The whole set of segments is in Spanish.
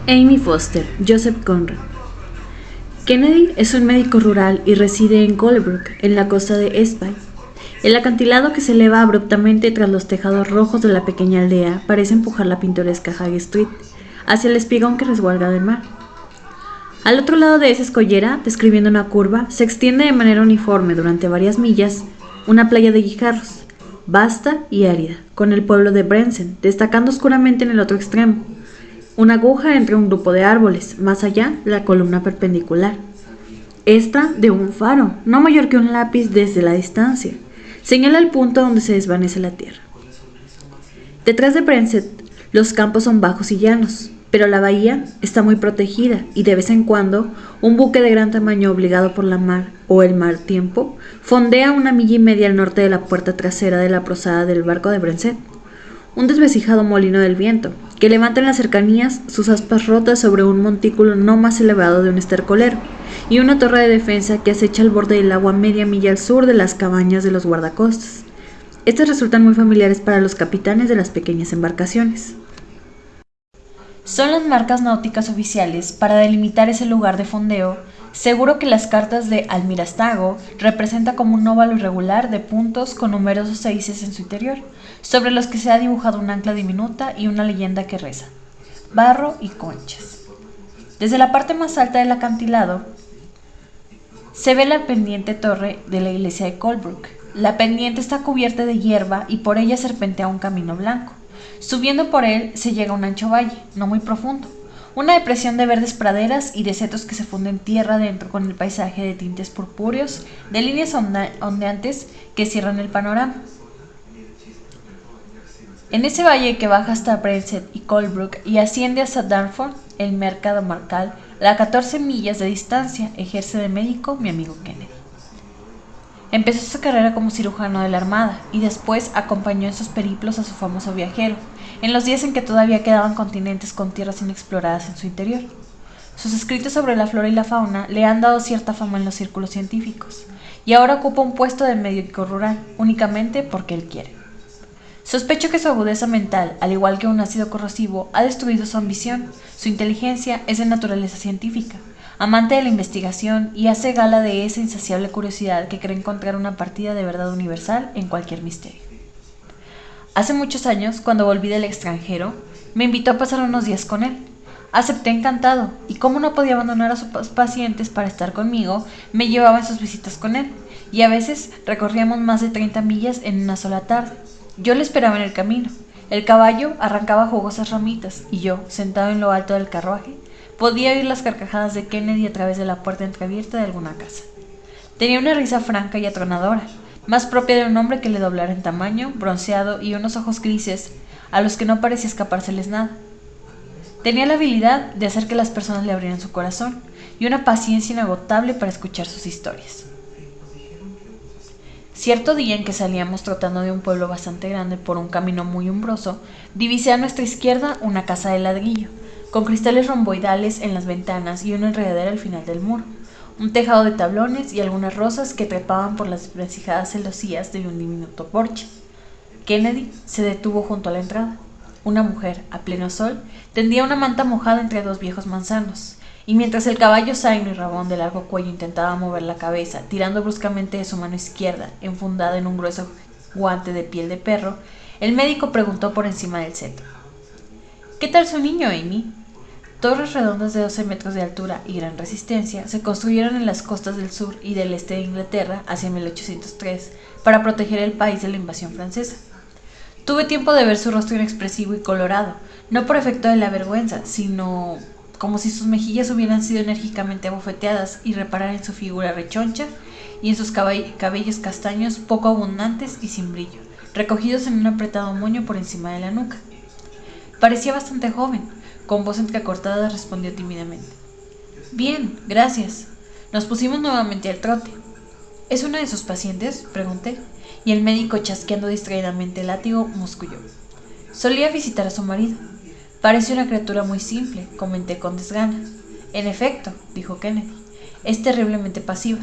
Amy Foster, Joseph Conrad. Kennedy es un médico rural y reside en Colebrook, en la costa de Espy. El acantilado que se eleva abruptamente tras los tejados rojos de la pequeña aldea parece empujar la pintoresca High Street hacia el espigón que resguarda del mar. Al otro lado de esa escollera, describiendo una curva, se extiende de manera uniforme durante varias millas una playa de guijarros, vasta y árida, con el pueblo de Branson destacando oscuramente en el otro extremo. Una aguja entre un grupo de árboles, más allá la columna perpendicular. Esta de un faro, no mayor que un lápiz desde la distancia, señala el punto donde se desvanece la tierra. Detrás de Brensett, los campos son bajos y llanos, pero la bahía está muy protegida y de vez en cuando un buque de gran tamaño obligado por la mar o el mal tiempo fondea 1 milla y media al norte de la puerta trasera de la posada del barco de Brensett. Un desvencijado molino del viento, que levanta en las cercanías sus aspas rotas sobre un montículo no más elevado de un estercolero, y una torre de defensa que acecha al borde del agua media milla al sur de las cabañas de los guardacostas. Estas resultan muy familiares para los capitanes de las pequeñas embarcaciones. Son las marcas náuticas oficiales para delimitar ese lugar de fondeo. Seguro que las cartas de Almirantazgo representa como un óvalo irregular de puntos con numerosos seises en su interior, sobre los que se ha dibujado un ancla diminuta y una leyenda que reza: barro y conchas. Desde la parte más alta del acantilado se ve la pendiente torre de la iglesia de Colebrook. La pendiente está cubierta de hierba y por ella serpentea un camino blanco. Subiendo por él se llega a un ancho valle, no muy profundo, una depresión de verdes praderas y de setos que se funden tierra adentro con el paisaje de tintes purpúreos, de líneas ondeantes que cierran el panorama. En ese valle que baja hasta Brensett y Colebrook y asciende hasta Dartford, el mercado marcal, a 14 millas de distancia, ejerce de médico mi amigo Kennedy. Empezó su carrera como cirujano de la Armada y después acompañó en sus periplos a su famoso viajero, en los días en que todavía quedaban continentes con tierras inexploradas en su interior. Sus escritos sobre la flora y la fauna le han dado cierta fama en los círculos científicos, y ahora ocupa un puesto de médico rural, únicamente porque él quiere. Sospecho que su agudeza mental, al igual que un ácido corrosivo, ha destruido su ambición. Su inteligencia es de naturaleza científica, amante de la investigación, y hace gala de esa insaciable curiosidad que cree encontrar una partida de verdad universal en cualquier misterio. Hace muchos años, cuando volví del extranjero, me invitó a pasar unos días con él. Acepté encantado, y como no podía abandonar a sus pacientes para estar conmigo, me llevaba en sus visitas con él, y a veces recorríamos más de 30 millas en una sola tarde. Yo le esperaba en el camino. El caballo arrancaba jugosas ramitas, y yo, sentado en lo alto del carruaje, podía oír las carcajadas de Kennedy a través de la puerta entreabierta de alguna casa. Tenía una risa franca y atronadora, más propia de un hombre que le doblara en tamaño, bronceado y unos ojos grises a los que no parecía escapárseles nada. Tenía la habilidad de hacer que las personas le abrieran su corazón y una paciencia inagotable para escuchar sus historias. Cierto día en que salíamos trotando de un pueblo bastante grande por un camino muy umbroso, divisé a nuestra izquierda una casa de ladrillo, con cristales romboidales en las ventanas y una enredadera al final del muro, un tejado de tablones y algunas rosas que trepaban por las desvencijadas celosías de un diminuto porche. Kennedy se detuvo junto a la entrada. Una mujer, a pleno sol, tendía una manta mojada entre dos viejos manzanos, y mientras el caballo zaino y rabón de largo cuello intentaba mover la cabeza, tirando bruscamente de su mano izquierda, enfundada en un grueso guante de piel de perro, el médico preguntó por encima del seto: ¿Qué tal su niño, Amy? Torres redondas de 12 metros de altura y gran resistencia se construyeron en las costas del sur y del este de Inglaterra hacia 1803 para proteger el país de la invasión francesa. Tuve tiempo de ver su rostro inexpresivo y colorado, no por efecto de la vergüenza, sino como si sus mejillas hubieran sido enérgicamente abofeteadas, y reparar en su figura rechoncha y en sus cabellos castaños poco abundantes y sin brillo, recogidos en un apretado moño por encima de la nuca. Parecía bastante joven. Con voz entrecortada respondió tímidamente: Bien, gracias. Nos pusimos nuevamente al trote. ¿Es una de sus pacientes?, pregunté, y el médico, chasqueando distraídamente el látigo, musculló: Solía visitar a su marido. Parece una criatura muy simple, comenté con desgana. En efecto, dijo Kennedy, es terriblemente pasiva.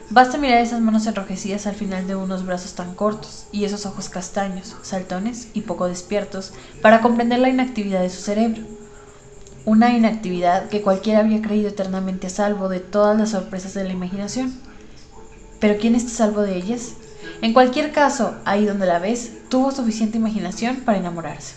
Basta mirar esas manos enrojecidas al final de unos brazos tan cortos, y esos ojos castaños, saltones y poco despiertos, para comprender la inactividad de su cerebro. una inactividad que cualquiera había creído eternamente a salvo de todas las sorpresas de la imaginación. ¿Pero quién está a salvo de ellas? En cualquier caso, ahí donde la ves, tuvo suficiente imaginación para enamorarse.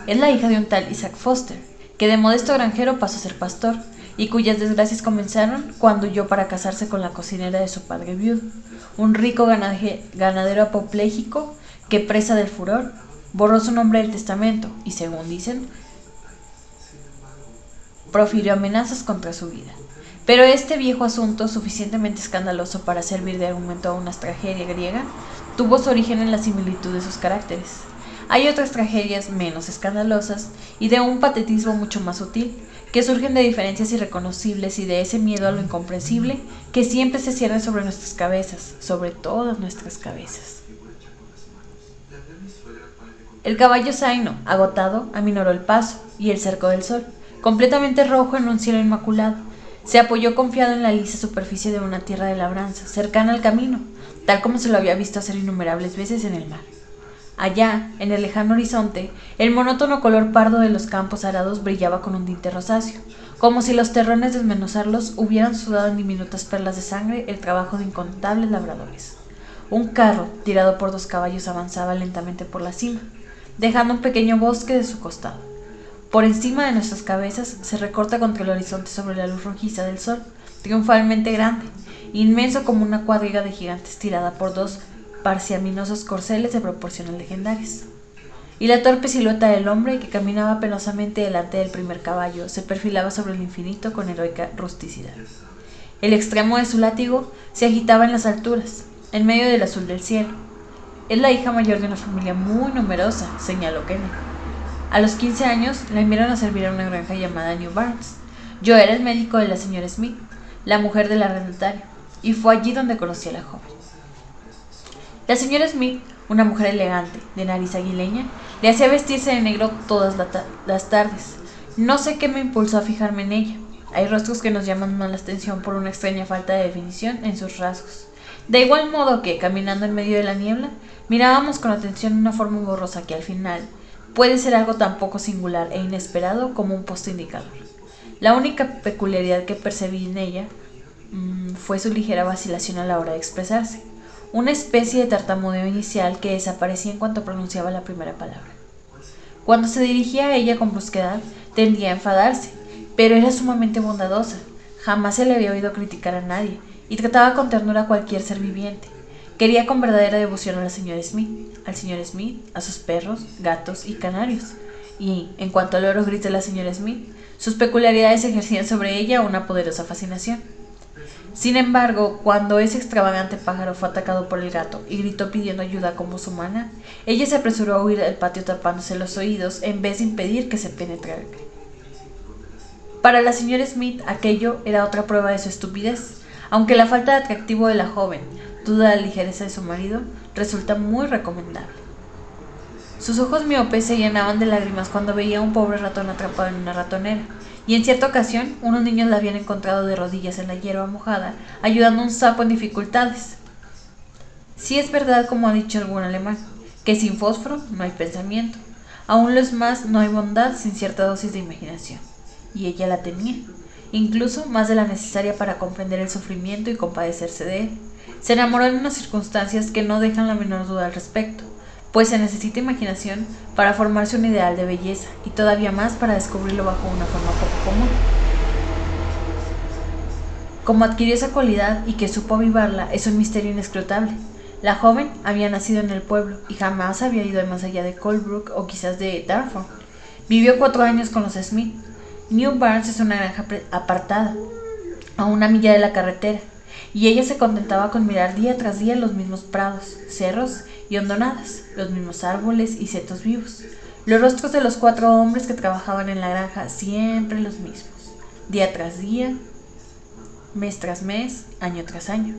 Es la hija de un tal Isaac Foster, que de modesto granjero pasó a ser pastor, y cuyas desgracias comenzaron cuando huyó para casarse con la cocinera de su padre viudo, un rico ganadero apopléjico que, presa del furor, borró su nombre del testamento y, según dicen, profirió amenazas contra su vida. Pero este viejo asunto, suficientemente escandaloso para servir de argumento a una tragedia griega, tuvo su origen en la similitud de sus caracteres. Hay otras tragedias menos escandalosas y de un patetismo mucho más sutil, que surgen de diferencias irreconocibles y de ese miedo a lo incomprensible que siempre se cierne sobre nuestras cabezas, sobre todas nuestras cabezas. El caballo zaino, agotado, aminoró el paso, y el cerco del sol, completamente rojo en un cielo inmaculado, se apoyó confiado en la lisa superficie de una tierra de labranza, cercana al camino, tal como se lo había visto hacer innumerables veces en el mar. Allá, en el lejano horizonte, el monótono color pardo de los campos arados brillaba con un tinte rosáceo, como si los terrones de desmenuzarlos hubieran sudado en diminutas perlas de sangre el trabajo de incontables labradores. Un carro, tirado por 2 caballos, avanzaba lentamente por la cima, dejando un pequeño bosque de su costado. Por encima de nuestras cabezas se recorta contra el horizonte sobre la luz rojiza del sol, triunfalmente grande, inmenso como una cuadriga de gigantes tirada por 2 parsiaminosos corceles de proporciones legendarias. Y la torpe silueta del hombre, que caminaba penosamente delante del primer caballo, se perfilaba sobre el infinito con heroica rusticidad. El extremo de su látigo se agitaba en las alturas, en medio del azul del cielo. Es la hija mayor de una familia muy numerosa, señaló Kennedy. A los 15 años la enviaron a servir a una granja llamada New Barns. Yo era el médico de la señora Smith, la mujer del arrendatario, y fue allí donde conocí a la joven. La señora Smith, una mujer elegante, de nariz aguileña, le hacía vestirse de negro todas las tardes. No sé qué me impulsó a fijarme en ella. Hay rostros que nos llaman más la atención por una extraña falta de definición en sus rasgos. De igual modo que, caminando en medio de la niebla, mirábamos con atención una forma borrosa que al final puede ser algo tan poco singular e inesperado como un poste indicador. La única peculiaridad que percibí en ella fue su ligera vacilación a la hora de expresarse, una especie de tartamudeo inicial que desaparecía en cuanto pronunciaba la primera palabra. Cuando se dirigía a ella con brusquedad, tendía a enfadarse, pero era sumamente bondadosa. Jamás se le había oído criticar a nadie, y trataba con ternura a cualquier ser viviente. Quería con verdadera devoción a la señora Smith, al señor Smith, a sus perros, gatos y canarios. Y, en cuanto al oro gris de la señora Smith, sus peculiaridades ejercían sobre ella una poderosa fascinación. Sin embargo, cuando ese extravagante pájaro fue atacado por el gato y gritó pidiendo ayuda como su humana, ella se apresuró a huir del patio tapándose los oídos en vez de impedir que se penetrara. Para la señora Smith aquello era otra prueba de su estupidez, aunque la falta de atractivo de la joven, duda de la ligereza de su marido, resulta muy recomendable. Sus ojos miopes se llenaban de lágrimas cuando veía a un pobre ratón atrapado en una ratonera, y en cierta ocasión unos niños la habían encontrado de rodillas en la hierba mojada, ayudando a un sapo en dificultades. Sí es verdad, como ha dicho algún alemán, que sin fósforo no hay pensamiento. Aún los más no hay bondad sin cierta dosis de imaginación. Y ella la tenía, incluso más de la necesaria para comprender el sufrimiento y compadecerse de él. Se enamoró en unas circunstancias que no dejan la menor duda al respecto, pues se necesita imaginación para formarse un ideal de belleza y todavía más para descubrirlo bajo una forma poco común. Cómo adquirió esa cualidad y que supo avivarla es un misterio inescrutable. La joven había nacido en el pueblo y jamás había ido más allá de Colebrook o quizás de Dartford. Vivió 4 años con los Smith. New Barns es una granja apartada, a 1 milla de la carretera, y ella se contentaba con mirar día tras día los mismos prados, cerros y hondonadas, los mismos árboles y setos vivos, los rostros de los 4 hombres que trabajaban en la granja, siempre los mismos, día tras día, mes tras mes, año tras año.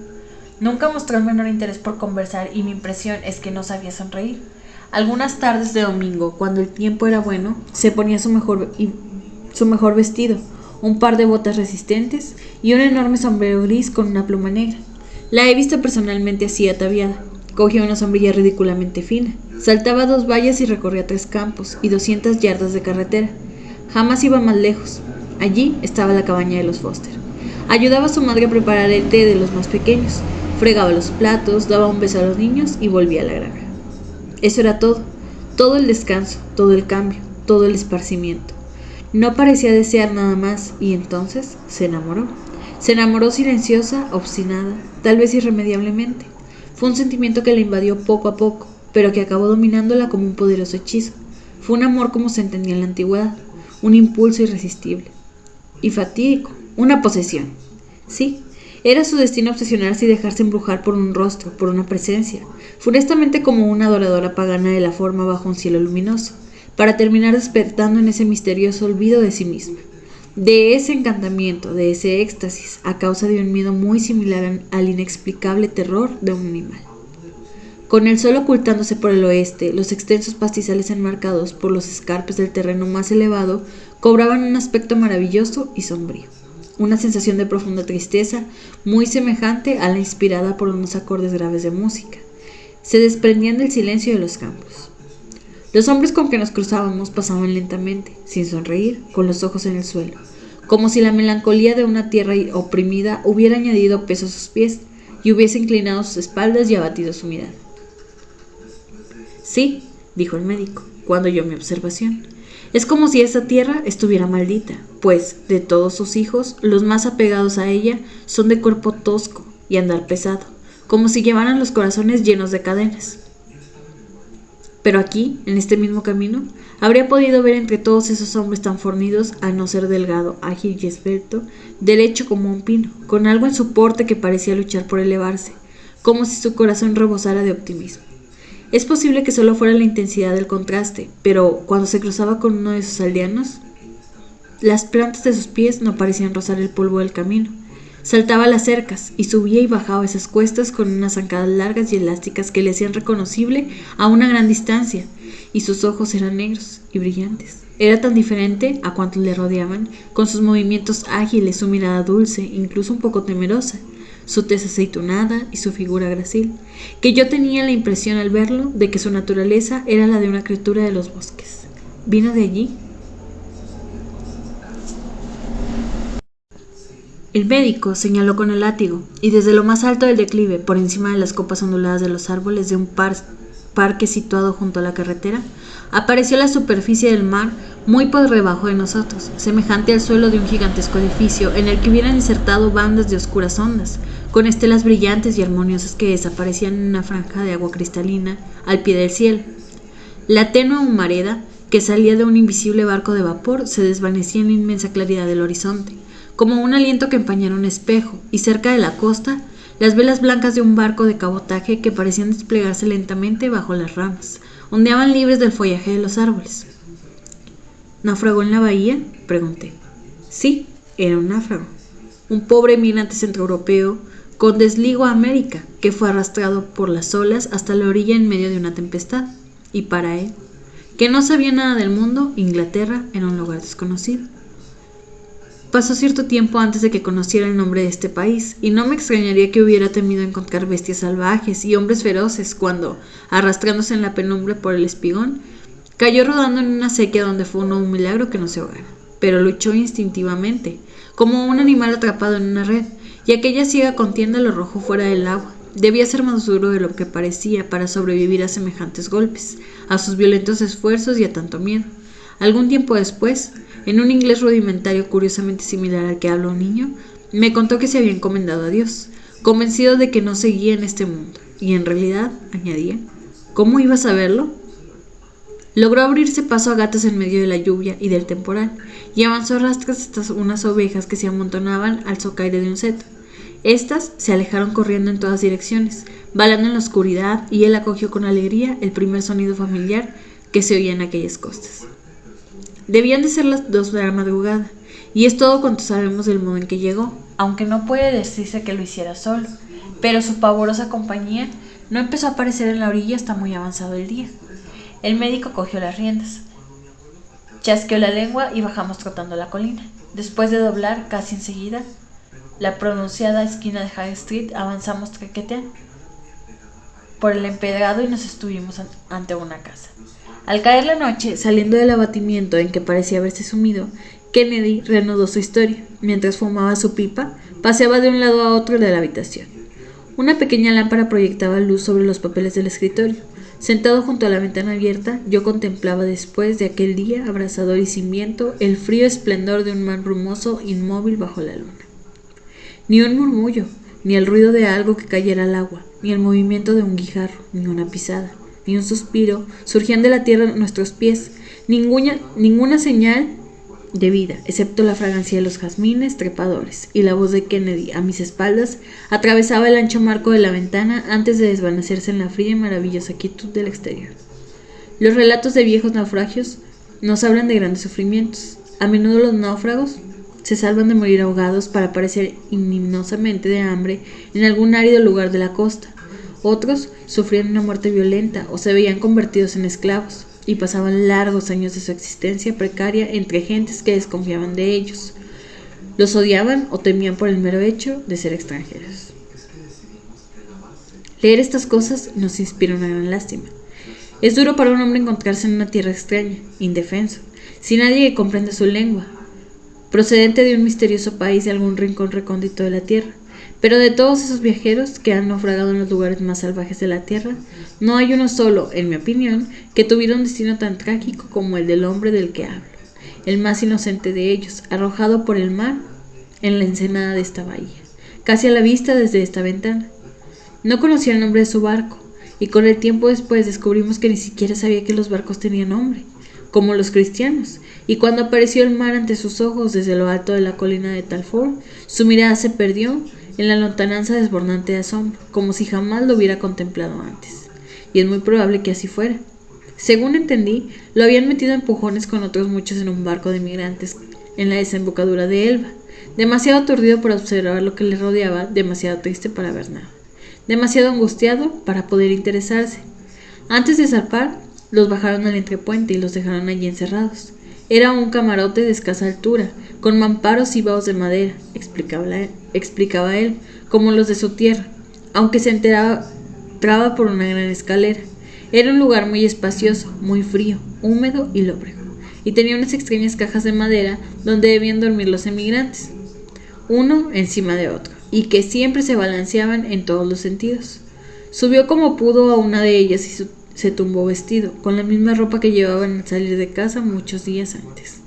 Nunca mostró el menor interés por conversar y mi impresión es que no sabía sonreír. Algunas tardes de domingo, cuando el tiempo era bueno, se ponía su mejor vestido, un par de botas resistentes y un enorme sombrero gris con una pluma negra. La he visto personalmente así ataviada. Cogía una sombrilla ridículamente fina, saltaba 2 vallas y recorría 3 campos y 200 yardas de carretera. Jamás iba más lejos. Allí estaba la cabaña de los Foster. Ayudaba a su madre a preparar el té de los más pequeños, fregaba los platos, daba un beso a los niños y volvía a la granja. Eso era todo, todo el descanso, todo el cambio, todo el esparcimiento. No parecía desear nada más y entonces se enamoró. Se enamoró silenciosa, obstinada, tal vez irremediablemente. Fue un sentimiento que la invadió poco a poco, pero que acabó dominándola como un poderoso hechizo. Fue un amor como se entendía en la antigüedad, un impulso irresistible y fatídico, una posesión. Sí, era su destino obsesionarse y dejarse embrujar por un rostro, por una presencia, funestamente como una adoradora pagana de la forma bajo un cielo luminoso, para terminar despertando en ese misterioso olvido de sí misma, de ese encantamiento, de ese éxtasis, a causa de un miedo muy similar al inexplicable terror de un animal. Con el sol ocultándose por el oeste, los extensos pastizales enmarcados por los escarpes del terreno más elevado cobraban un aspecto maravilloso y sombrío. Una sensación de profunda tristeza, muy semejante a la inspirada por unos acordes graves de música, se desprendían del silencio de los campos. Los hombres con que nos cruzábamos pasaban lentamente, sin sonreír, con los ojos en el suelo, como si la melancolía de una tierra oprimida hubiera añadido peso a sus pies y hubiese inclinado sus espaldas y abatido su mirada. Sí, dijo el médico, cuando oyó mi observación. Es como si esa tierra estuviera maldita, pues, de todos sus hijos, los más apegados a ella son de cuerpo tosco y andar pesado, como si llevaran los corazones llenos de cadenas. Pero aquí, en este mismo camino, habría podido ver entre todos esos hombres tan fornidos, al no ser delgado, ágil y esbelto, derecho como un pino, con algo en su porte que parecía luchar por elevarse, como si su corazón rebosara de optimismo. Es posible que solo fuera la intensidad del contraste, pero cuando se cruzaba con uno de sus aldeanos, las plantas de sus pies no parecían rozar el polvo del camino. Saltaba las cercas y subía y bajaba esas cuestas con unas zancadas largas y elásticas que le hacían reconocible a una gran distancia, y sus ojos eran negros y brillantes. Era tan diferente a cuantos le rodeaban, con sus movimientos ágiles, su mirada dulce, incluso un poco temerosa, su tez aceitunada y su figura gracil, que yo tenía la impresión al verlo de que su naturaleza era la de una criatura de los bosques. ¿Vino de allí? El médico señaló con el látigo, y desde lo más alto del declive, por encima de las copas onduladas de los árboles de un parque situado junto a la carretera, apareció la superficie del mar muy por debajo de nosotros, semejante al suelo de un gigantesco edificio en el que hubieran insertado bandas de oscuras ondas, con estelas brillantes y armoniosas que desaparecían en una franja de agua cristalina al pie del cielo. La tenue humareda que salía de un invisible barco de vapor se desvanecía en la inmensa claridad del horizonte, como un aliento que empañara un espejo, y cerca de la costa, las velas blancas de un barco de cabotaje que parecían desplegarse lentamente bajo las ramas, ondeaban libres del follaje de los árboles. ¿Náufrago en la bahía?, pregunté. Sí, era un náufrago, un pobre emigrante centroeuropeo con desligo a América, que fue arrastrado por las olas hasta la orilla en medio de una tempestad, y para él, que no sabía nada del mundo, Inglaterra era un lugar desconocido. Pasó cierto tiempo antes de que conociera el nombre de este país, y no me extrañaría que hubiera temido encontrar bestias salvajes y hombres feroces cuando, arrastrándose en la penumbra por el espigón, cayó rodando en una acequia donde fue un milagro que no se ahogara. Pero luchó instintivamente, como un animal atrapado en una red, y aquella ciega contienda lo arrojó fuera del agua. Debía ser más duro de lo que parecía para sobrevivir a semejantes golpes, a sus violentos esfuerzos y a tanto miedo. Algún tiempo después, en un inglés rudimentario curiosamente similar al que habla un niño, me contó que se había encomendado a Dios, convencido de que no seguía en este mundo, y en realidad, añadía, ¿cómo iba a saberlo? Logró abrirse paso a gatas en medio de la lluvia y del temporal, y avanzó a rastras hasta unas ovejas que se amontonaban al socaire de un seto. Estas se alejaron corriendo en todas direcciones, balando en la oscuridad, y él acogió con alegría el primer sonido familiar que se oía en aquellas costas. Debían de ser las 2 de la madrugada, y es todo cuanto sabemos del modo en que llegó, aunque no puede decirse que lo hiciera solo, pero su pavorosa compañía no empezó a aparecer en la orilla hasta muy avanzado el día. El médico cogió las riendas, chasqueó la lengua y bajamos trotando la colina. Después de doblar, casi enseguida, la pronunciada esquina de High Street, avanzamos traqueteando. por el empedrado y nos estuvimos ante una casa. Al caer la noche, saliendo del abatimiento en que parecía haberse sumido, Kennedy reanudó su historia. Mientras fumaba su pipa, paseaba de un lado a otro de la habitación. Una pequeña lámpara proyectaba luz sobre los papeles del escritorio. Sentado junto a la ventana abierta, yo contemplaba después de aquel día abrasador y sin viento el frío esplendor de un mar brumoso inmóvil bajo la luna. Ni un murmullo, ni el ruido de algo que cayera al agua, ni el movimiento de un guijarro, ni una pisada, ni un suspiro surgían de la tierra a nuestros pies, ninguna señal de vida, excepto la fragancia de los jazmines trepadores, y la voz de Kennedy a mis espaldas atravesaba el ancho marco de la ventana antes de desvanecerse en la fría y maravillosa quietud del exterior. Los relatos de viejos naufragios nos hablan de grandes sufrimientos. A menudo los náufragos se salvan de morir ahogados para parecer ignominiosamente de hambre en algún árido lugar de la costa. Otros sufrían una muerte violenta o se veían convertidos en esclavos y pasaban largos años de su existencia precaria entre gentes que desconfiaban de ellos. Los odiaban o temían por el mero hecho de ser extranjeros. Leer estas cosas nos inspira una gran lástima. Es duro para un hombre encontrarse en una tierra extraña, indefenso, sin nadie que comprenda su lengua, procedente de un misterioso país de algún rincón recóndito de la tierra. Pero de todos esos viajeros que han naufragado en los lugares más salvajes de la tierra, no hay uno solo, en mi opinión, que tuviera un destino tan trágico como el del hombre del que hablo, el más inocente de ellos, arrojado por el mar en la ensenada de esta bahía, casi a la vista desde esta ventana. No conocía el nombre de su barco, y con el tiempo después descubrimos que ni siquiera sabía que los barcos tenían nombre, como los cristianos, y cuando apareció el mar ante sus ojos desde lo alto de la colina de Talford, su mirada se perdió en la lontananza desbordante de asombro, como si jamás lo hubiera contemplado antes. Y es muy probable que así fuera. Según entendí, lo habían metido a empujones con otros muchos en un barco de migrantes en la desembocadura de Elba, demasiado aturdido para observar lo que le rodeaba, demasiado triste para ver nada, demasiado angustiado para poder interesarse. Antes de zarpar, los bajaron al entrepuente y los dejaron allí encerrados. Era un camarote de escasa altura, con mamparos y baos de madera, explicaba él, como los de su tierra, aunque se entraba por una gran escalera. Era un lugar muy espacioso, muy frío, húmedo y lóbrego, y tenía unas extrañas cajas de madera donde debían dormir los emigrantes, uno encima de otro, y que siempre se balanceaban en todos los sentidos. Subió como pudo a una de ellas y se tumbó vestido, con la misma ropa que llevaban al salir de casa muchos días antes.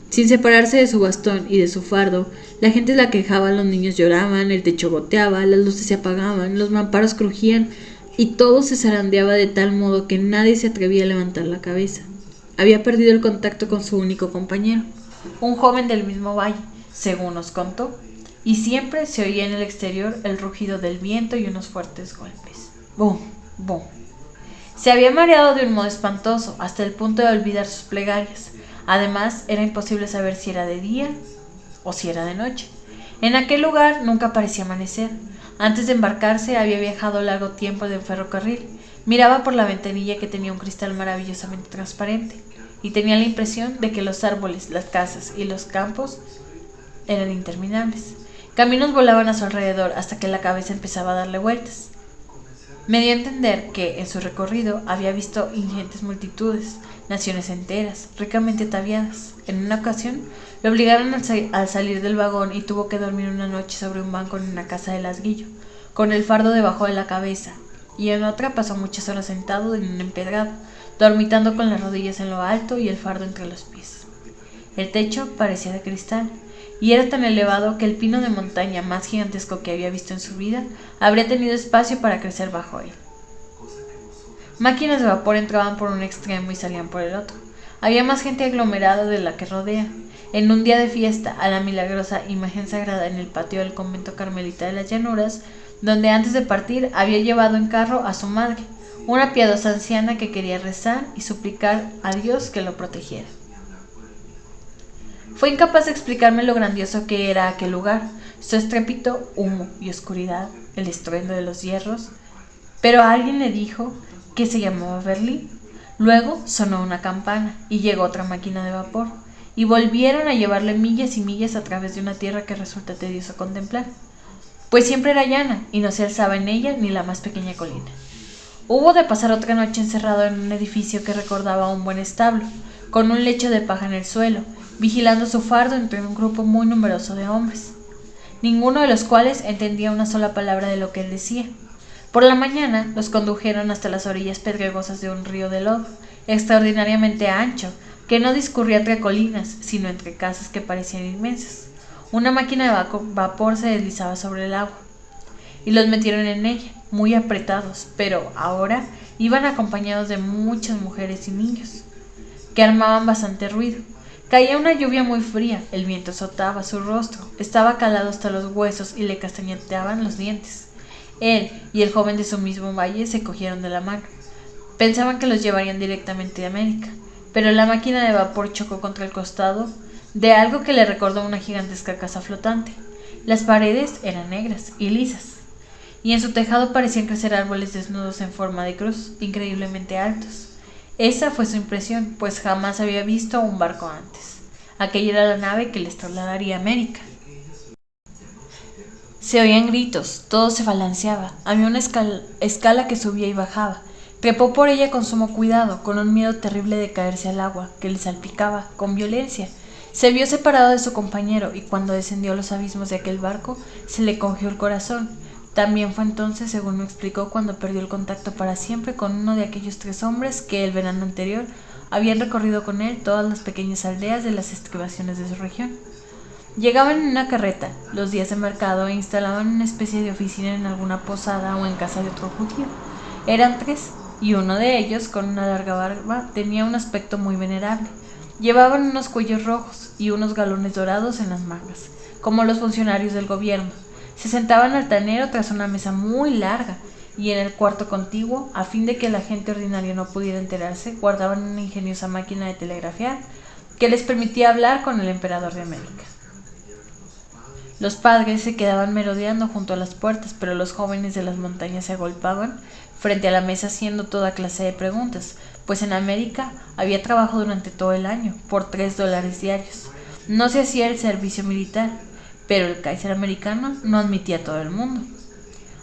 Sin separarse de su bastón y de su fardo, la gente la quejaba, los niños lloraban, el techo goteaba, las luces se apagaban, los mamparos crujían y todo se zarandeaba de tal modo que nadie se atrevía a levantar la cabeza. Había perdido el contacto con su único compañero, un joven del mismo valle, según nos contó, y siempre se oía en el exterior el rugido del viento y unos fuertes golpes. ¡Bum! ¡Bum! Se había mareado de un modo espantoso, hasta el punto de olvidar sus plegarias. Además, era imposible saber si era de día o si era de noche. En aquel lugar nunca parecía amanecer. Antes de embarcarse había viajado largo tiempo en ferrocarril. Miraba por la ventanilla que tenía un cristal maravillosamente transparente y tenía la impresión de que los árboles, las casas y los campos eran interminables. Caminos volaban a su alrededor hasta que la cabeza empezaba a darle vueltas. Me dio a entender que, en su recorrido, había visto ingentes multitudes, naciones enteras, ricamente ataviadas. En una ocasión, lo obligaron al salir del vagón y tuvo que dormir una noche sobre un banco en una casa de lasguillo, con el fardo debajo de la cabeza, y en otra pasó muchas horas sentado en un empedrado, dormitando con las rodillas en lo alto y el fardo entre los pies. El techo parecía de cristal, y era tan elevado que el pino de montaña más gigantesco que había visto en su vida habría tenido espacio para crecer bajo él. Máquinas de vapor entraban por un extremo y salían por el otro. Había más gente aglomerada de la que rodea. En un día de fiesta, a la milagrosa imagen sagrada en el patio del convento carmelita de las llanuras, donde antes de partir había llevado en carro a su madre, una piadosa anciana que quería rezar y suplicar a Dios que lo protegiera. Fue incapaz de explicarme lo grandioso que era aquel lugar, su estrépito, humo y oscuridad, el estruendo de los hierros, pero alguien le dijo que se llamaba Berlín. Luego sonó una campana y llegó otra máquina de vapor, y volvieron a llevarle millas y millas a través de una tierra que resulta tedioso contemplar, pues siempre era llana y no se alzaba en ella ni la más pequeña colina. Hubo de pasar otra noche encerrado en un edificio que recordaba un buen establo, con un lecho de paja en el suelo, vigilando su fardo entre un grupo muy numeroso de hombres, ninguno de los cuales entendía una sola palabra de lo que él decía. Por la mañana los condujeron hasta las orillas pedregosas de un río de lodo, extraordinariamente ancho, que no discurría entre colinas, sino entre casas que parecían inmensas. Una máquina de vapor se deslizaba sobre el agua, y los metieron en ella, muy apretados, pero ahora iban acompañados de muchas mujeres y niños, que armaban bastante ruido. Caía una lluvia muy fría, el viento azotaba su rostro, estaba calado hasta los huesos y le castañeteaban los dientes. Él y el joven de su mismo valle se cogieron de la mano. Pensaban que los llevarían directamente a América, pero la máquina de vapor chocó contra el costado de algo que le recordó una gigantesca casa flotante. Las paredes eran negras y lisas, y en su tejado parecían crecer árboles desnudos en forma de cruz, increíblemente altos. Esa fue su impresión, pues jamás había visto un barco antes. Aquella era la nave que les trasladaría a América. Se oían gritos, todo se balanceaba, había una escala que subía y bajaba. Trepó por ella con sumo cuidado, con un miedo terrible de caerse al agua, que le salpicaba, con violencia. Se vio separado de su compañero, y cuando descendió a los abismos de aquel barco, se le cogió el corazón. También fue entonces, según me explicó, cuando perdió el contacto para siempre con uno de aquellos 3 hombres que el verano anterior habían recorrido con él todas las pequeñas aldeas de las estribaciones de su región. Llegaban en una carreta los días de mercado e instalaban una especie de oficina en alguna posada o en casa de otro judío. Eran 3, y uno de ellos, con una larga barba, tenía un aspecto muy venerable. Llevaban unos cuellos rojos y unos galones dorados en las mangas, como los funcionarios del gobierno. Se sentaban altanero tras una mesa muy larga, y en el cuarto contiguo, a fin de que la gente ordinaria no pudiera enterarse, guardaban una ingeniosa máquina de telegrafiar que les permitía hablar con el emperador de América. Los padres se quedaban merodeando junto a las puertas, pero los jóvenes de las montañas se agolpaban frente a la mesa haciendo toda clase de preguntas, pues en América había trabajo durante todo el año, por $3 diarios. No se hacía el servicio militar, pero el Kaiser americano no admitía a todo el mundo.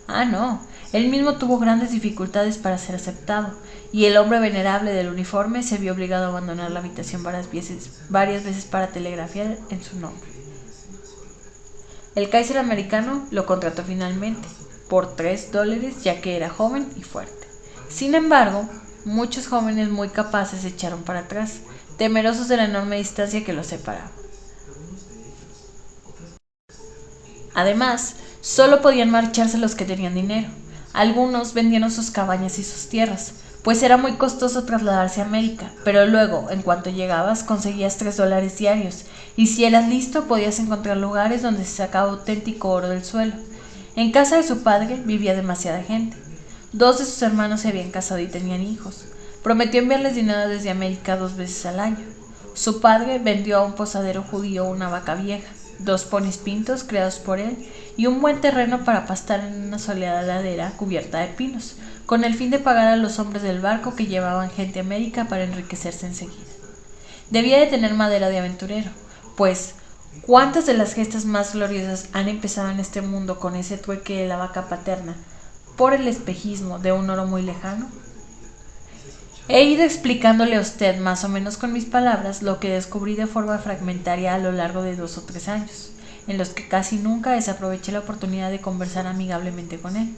Ah, no, él mismo tuvo grandes dificultades para ser aceptado, y el hombre venerable del uniforme se vio obligado a abandonar la habitación varias veces para telegrafiar en su nombre. El Kaiser americano lo contrató finalmente, por $3, ya que era joven y fuerte. Sin embargo, muchos jóvenes muy capaces se echaron para atrás, temerosos de la enorme distancia que los separaba. Además, solo podían marcharse los que tenían dinero. Algunos vendieron sus cabañas y sus tierras, pues era muy costoso trasladarse a América, pero luego, en cuanto llegabas, conseguías $3 diarios, y si eras listo podías encontrar lugares donde se sacaba auténtico oro del suelo. En casa de su padre vivía demasiada gente. 2 de sus hermanos se habían casado y tenían hijos. Prometió enviarles dinero desde América 2 veces al año. Su padre vendió a un posadero judío una vaca vieja, 2 ponis pintos creados por él y un buen terreno para pastar en una soleada ladera cubierta de pinos, con el fin de pagar a los hombres del barco que llevaban gente a América para enriquecerse enseguida. Debía de tener madera de aventurero, pues ¿cuántas de las gestas más gloriosas han empezado en este mundo con ese trueque de la vaca paterna por el espejismo de un oro muy lejano? He ido explicándole a usted más o menos con mis palabras lo que descubrí de forma fragmentaria a lo largo de 2 o 3 años, en los que casi nunca desaproveché la oportunidad de conversar amigablemente con él.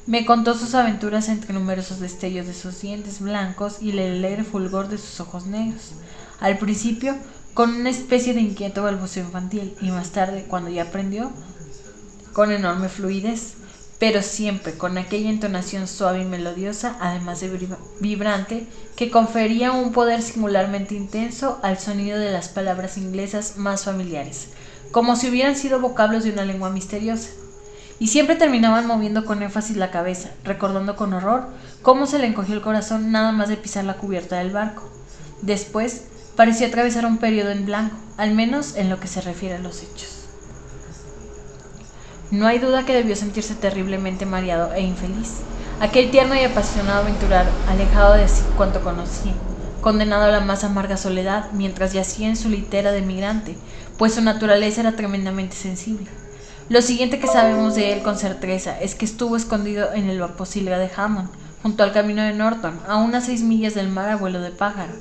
Me contó sus aventuras entre numerosos destellos de sus dientes blancos y el alegre fulgor de sus ojos negros. Al principio, con una especie de inquieto balbuceo infantil, y más tarde, cuando ya aprendió, con enorme fluidez, pero siempre con aquella entonación suave y melodiosa, además de vibrante, que confería un poder singularmente intenso al sonido de las palabras inglesas más familiares, como si hubieran sido vocablos de una lengua misteriosa. Y siempre terminaban moviendo con énfasis la cabeza, recordando con horror cómo se le encogió el corazón nada más de pisar la cubierta del barco. Después, parecía atravesar un periodo en blanco, al menos en lo que se refiere a los hechos. No hay duda que debió sentirse terriblemente mareado e infeliz. Aquel tierno y apasionado aventurero, alejado de sí cuanto conocía, condenado a la más amarga soledad mientras yacía en su litera de migrante, pues su naturaleza era tremendamente sensible. Lo siguiente que sabemos de él con certeza es que estuvo escondido en el Vaposilga de Hammond, junto al camino de Norton, a unas 6 millas del mar a vuelo de pájaro.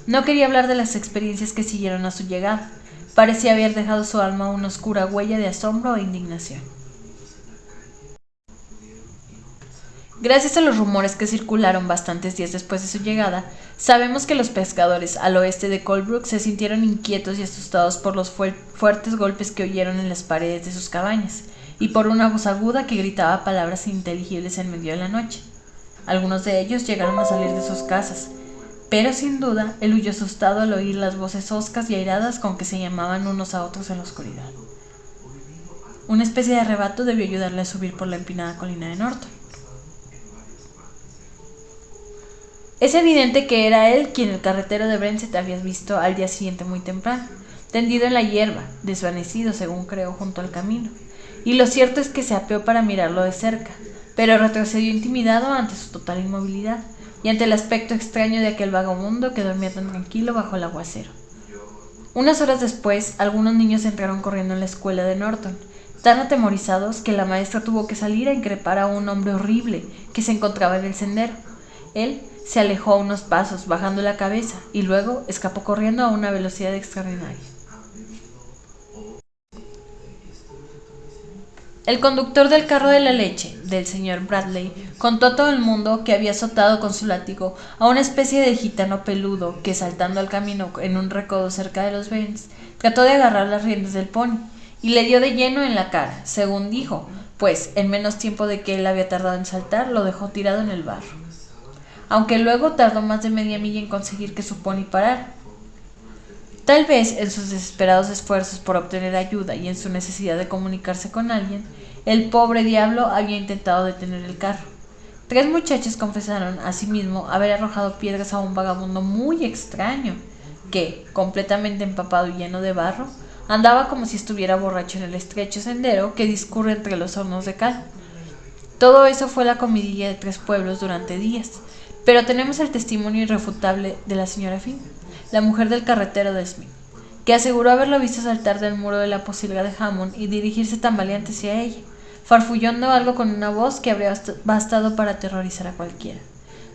No quería hablar de las experiencias que siguieron a su llegada. Parecía haber dejado su alma una oscura huella de asombro e indignación. Gracias a los rumores que circularon bastantes días después de su llegada, sabemos que los pescadores al oeste de Colebrook se sintieron inquietos y asustados por los fuertes golpes que oyeron en las paredes de sus cabañas y por una voz aguda que gritaba palabras ininteligibles en medio de la noche. Algunos de ellos llegaron a salir de sus casas, pero sin duda él huyó asustado al oír las voces hoscas y airadas con que se llamaban unos a otros en la oscuridad. Una especie de arrebato debió ayudarle a subir por la empinada colina de Norton. Es evidente que era él quien el carretero de Brentset había visto al día siguiente muy temprano, tendido en la hierba, desvanecido según creo junto al camino, y lo cierto es que se apeó para mirarlo de cerca, pero retrocedió intimidado ante su total inmovilidad y ante el aspecto extraño de aquel vagabundo que dormía tan tranquilo bajo el aguacero. Unas horas después, algunos niños entraron corriendo en la escuela de Norton, tan atemorizados que la maestra tuvo que salir a increpar a un hombre horrible que se encontraba en el sendero. Él se alejó a unos pasos, bajando la cabeza, y luego escapó corriendo a una velocidad extraordinaria. El conductor del carro de la leche, del señor Bradley, contó a todo el mundo que había azotado con su látigo a una especie de gitano peludo que, saltando al camino en un recodo cerca de los Burns, trató de agarrar las riendas del pony y le dio de lleno en la cara, según dijo, pues en menos tiempo de que él había tardado en saltar, lo dejó tirado en el barro. Aunque luego tardó más de media milla en conseguir que su pony parara. Tal vez en sus desesperados esfuerzos por obtener ayuda y en su necesidad de comunicarse con alguien, el pobre diablo había intentado detener el carro. 3 muchachos confesaron asimismo haber arrojado piedras a un vagabundo muy extraño, que, completamente empapado y lleno de barro, andaba como si estuviera borracho en el estrecho sendero que discurre entre los hornos de cal. Todo eso fue la comidilla de 3 pueblos durante días. Pero tenemos el testimonio irrefutable de la señora Finn, la mujer del carretero de Smith, que aseguró haberlo visto saltar del muro de la posilga de Hammond y dirigirse tambaleante hacia ella, farfullando algo con una voz que habría bastado para aterrorizar a cualquiera.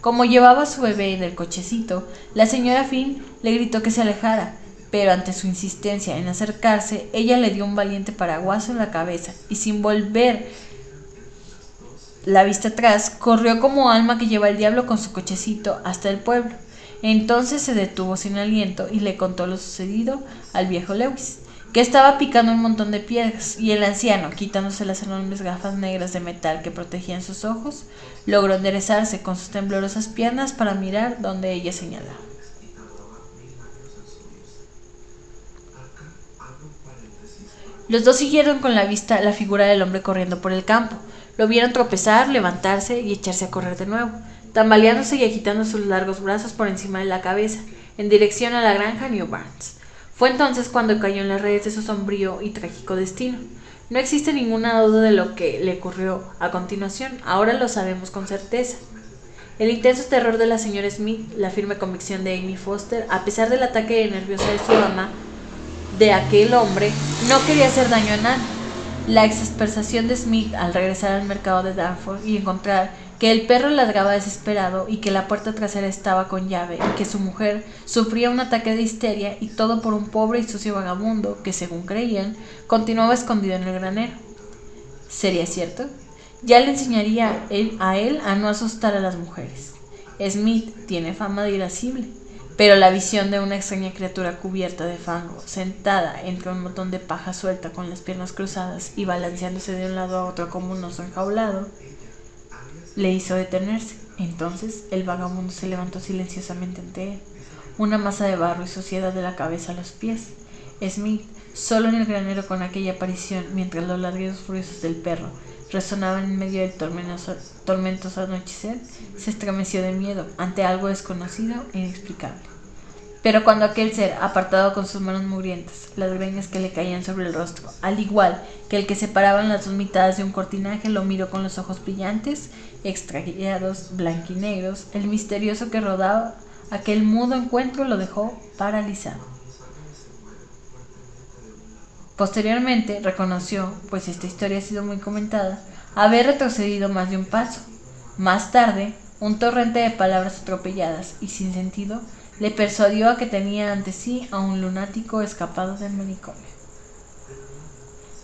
Como llevaba a su bebé en el cochecito, la señora Finn le gritó que se alejara, pero ante su insistencia en acercarse, ella le dio un valiente paraguaso en la cabeza y sin volver la vista atrás, corrió como alma que lleva el diablo con su cochecito hasta el pueblo. Entonces se detuvo sin aliento y le contó lo sucedido al viejo Lewis, que estaba picando un montón de piedras, y el anciano, quitándose las enormes gafas negras de metal que protegían sus ojos, logró enderezarse con sus temblorosas piernas para mirar donde ella señalaba. Los dos siguieron con la vista la figura del hombre corriendo por el campo. Lo vieron tropezar, levantarse y echarse a correr de nuevo, tambaleándose y agitando sus largos brazos por encima de la cabeza, en dirección a la granja New Barns. Fue entonces cuando cayó en las redes de su sombrío y trágico destino. No existe ninguna duda de lo que le ocurrió a continuación, ahora lo sabemos con certeza. El intenso terror de la señora Smith, la firme convicción de Amy Foster, a pesar del ataque nervioso de su ama, de aquel hombre, no quería hacer daño a nadie. La exasperación de Smith al regresar al mercado de Dartford y encontrar que el perro ladraba desesperado y que la puerta trasera estaba con llave y que su mujer sufría un ataque de histeria y todo por un pobre y sucio vagabundo que, según creían, continuaba escondido en el granero. ¿Sería cierto? Ya le enseñaría a él a no asustar a las mujeres. Smith tiene fama de irascible, pero la visión de una extraña criatura cubierta de fango, sentada entre un montón de paja suelta con las piernas cruzadas y balanceándose de un lado a otro como un oso enjaulado, le hizo detenerse. Entonces el vagabundo se levantó silenciosamente ante él, una masa de barro y suciedad de la cabeza a los pies. Smith, solo en el granero con aquella aparición, mientras los ladridos furiosos del perro resonaban en medio del tormentoso anochecer, se estremeció de miedo ante algo desconocido e inexplicable. Pero cuando aquel ser, apartado con sus manos mugrientas, las greñas que le caían sobre el rostro, al igual que el que separaban las 2 mitades de un cortinaje, lo miró con los ojos brillantes, extraviados, blanquinegros, el misterioso que rodaba aquel mudo encuentro lo dejó paralizado. Posteriormente reconoció, pues esta historia ha sido muy comentada, haber retrocedido más de un paso. Más tarde, Un torrente de palabras atropelladas y sin sentido le persuadió a que tenía ante sí a un lunático escapado del manicomio.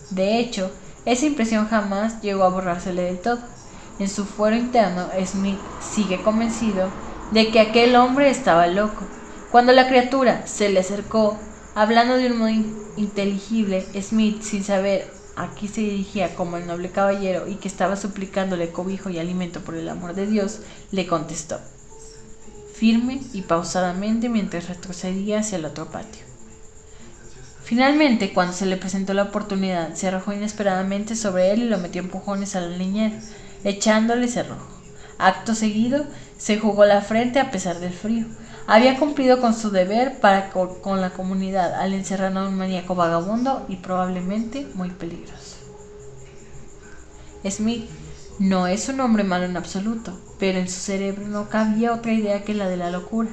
De hecho, esa impresión jamás llegó a borrársele del todo. En su fuero interno, Smith sigue convencido de que aquel hombre estaba loco. Cuando la criatura se le acercó, hablando de un modo inteligible, Smith, sin saber a qué se dirigía como el noble caballero y que estaba suplicándole cobijo y alimento por el amor de Dios, le contestó, firme y pausadamente mientras retrocedía hacia el otro patio. Finalmente, cuando se le presentó la oportunidad, se arrojó inesperadamente sobre él y lo metió a empujones a la niñera, echándole cerrojo. Acto seguido, se jugó la frente a pesar del frío. Había cumplido con su deber para con la comunidad al encerrar a un maníaco vagabundo y probablemente muy peligroso. Smith no es un hombre malo en absoluto, pero en su cerebro no cabía otra idea que la de la locura.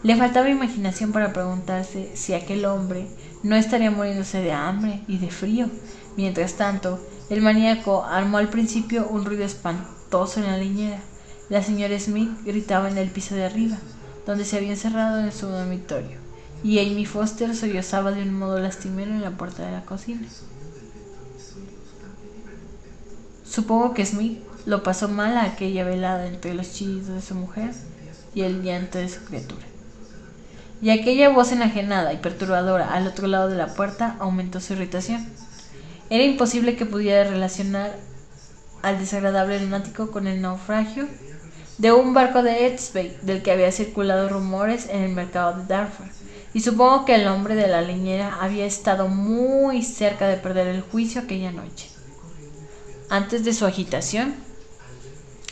Le faltaba imaginación para preguntarse si aquel hombre no estaría muriéndose de hambre y de frío. Mientras tanto, el maníaco armó al principio un ruido espantoso en la niñera. La señora Smith gritaba en el piso de arriba, donde se había encerrado en su dormitorio, y Amy Foster sollozaba de un modo lastimero en la puerta de la cocina. Supongo que Smith lo pasó mal a aquella velada entre los chillidos de su mujer y el llanto de su criatura. Y aquella voz enajenada y perturbadora al otro lado de la puerta aumentó su irritación. Era imposible que pudiera relacionar al desagradable lunático con el naufragio de un barco de Edsby del que había circulado rumores en el mercado de Dartford, y supongo que el hombre de la leñera había estado muy cerca de perder el juicio aquella noche. Antes de su agitación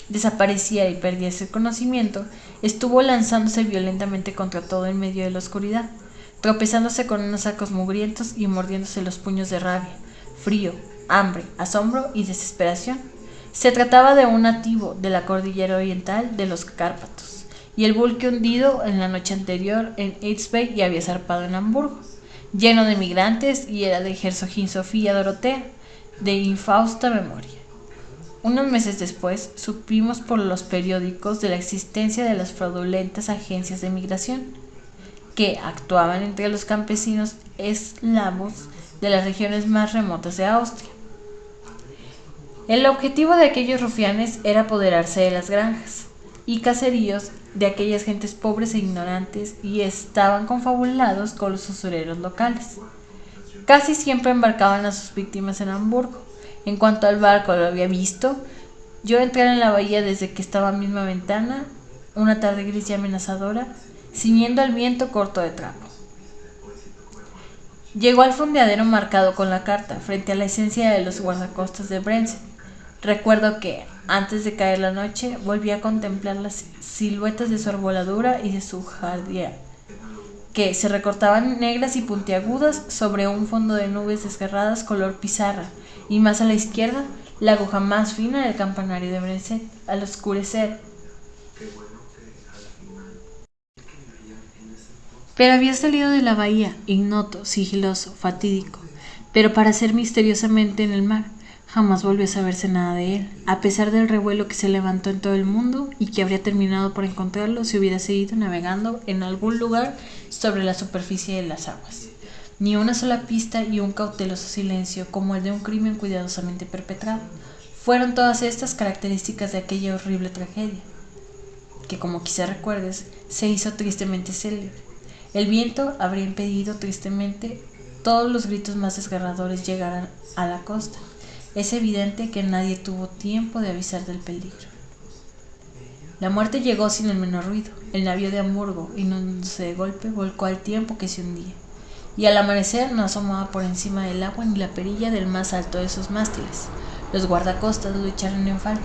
desapareciera y perdiese el conocimiento, estuvo lanzándose violentamente contra todo en medio de la oscuridad, tropezándose con unos sacos mugrientos y mordiéndose los puños de rabia, frío, hambre, asombro y desesperación. Se trataba de un nativo de la cordillera oriental de los Cárpatos, y el buque hundido en la noche anterior en Edsby y había zarpado en Hamburgo, lleno de migrantes, y era de Herzogin Sofía Dorotea, de infausta memoria. Unos meses después, supimos por los periódicos de la existencia de las fraudulentas agencias de migración, que actuaban entre los campesinos eslavos de las regiones más remotas de Austria. El objetivo de aquellos rufianes era apoderarse de las granjas y caseríos de aquellas gentes pobres e ignorantes, y estaban confabulados con los usureros locales. Casi siempre embarcaban a sus víctimas en Hamburgo. En cuanto al barco lo había visto, yo entrar en la bahía desde que estaba a mi misma ventana, una tarde gris y amenazadora, ciñendo al viento corto de trapo. Llegó al fondeadero marcado con la carta, frente a la esencia de los guardacostas de Brensen. Recuerdo que, antes de caer la noche, volví a contemplar las siluetas de su arboladura y de su jardía, que se recortaban negras y puntiagudas sobre un fondo de nubes desgarradas color pizarra, y más a la izquierda, la aguja más fina del campanario de Brenset, al oscurecer. Pero había salido de la bahía, ignoto, sigiloso, fatídico, pero para ser misteriosamente en el mar. Jamás volvió a saberse nada de él, a pesar del revuelo que se levantó en todo el mundo y que habría terminado por encontrarlo si hubiera seguido navegando en algún lugar sobre la superficie de las aguas. Ni una sola pista y un cauteloso silencio, como el de un crimen cuidadosamente perpetrado, fueron todas estas características de aquella horrible tragedia, que, como quizá recuerdes, se hizo tristemente célebre. El viento habría impedido tristemente todos los gritos más desgarradores llegaran a la costa. Es evidente que nadie tuvo tiempo de avisar del peligro. La muerte llegó sin el menor ruido. El navío de Hamburgo, inundándose de golpe, volcó al tiempo que se hundía, y al amanecer no asomaba por encima del agua ni la perilla del más alto de sus mástiles. Los guardacostas lo echaron en falta,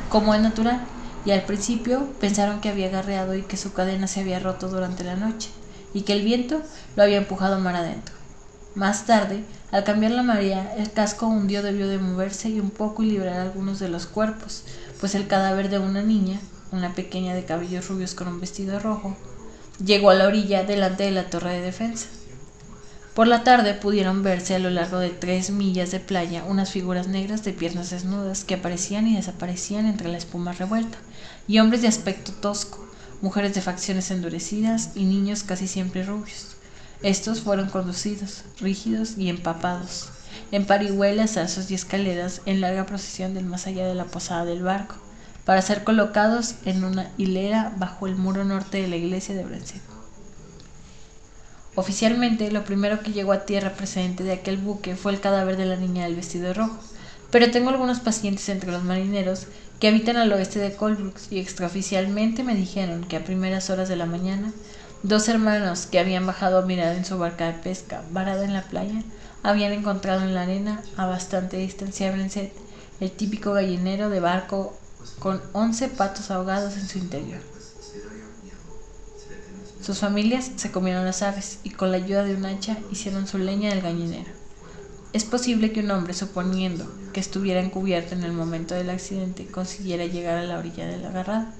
como es natural, y al principio pensaron que había garreado y que su cadena se había roto durante la noche, y que el viento lo había empujado mar adentro. Más tarde, al cambiar la marea, el casco hundido debió de moverse y un poco y liberar algunos de los cuerpos, pues el cadáver de una niña, una pequeña de cabellos rubios con un vestido rojo, llegó a la orilla delante de la torre de defensa. Por la tarde pudieron verse a lo largo de 3 millas de playa unas figuras negras de piernas desnudas que aparecían y desaparecían entre la espuma revuelta, y hombres de aspecto tosco, mujeres de facciones endurecidas y niños casi siempre rubios. Estos fueron conducidos, rígidos y empapados, en parihuelas, alzos y escaleras, en larga procesión del más allá de la posada del barco, para ser colocados en una hilera bajo el muro norte de la iglesia de Brensett. Oficialmente, lo primero que llegó a tierra procedente de aquel buque fue el cadáver de la niña del vestido rojo, pero tengo algunos pacientes entre los marineros que habitan al oeste de Colebrook y extraoficialmente me dijeron que a primeras horas de la mañana, 2 hermanos que habían bajado a mirar en su barca de pesca varada en la playa habían encontrado en la arena, a bastante distancia de Brensett, el típico gallinero de barco con 11 patos ahogados en su interior. Sus familias se comieron las aves y con la ayuda de un hacha hicieron su leña del gallinero. Es posible que un hombre, suponiendo que estuviera encubierto en el momento del accidente, consiguiera llegar a la orilla de la agarrada.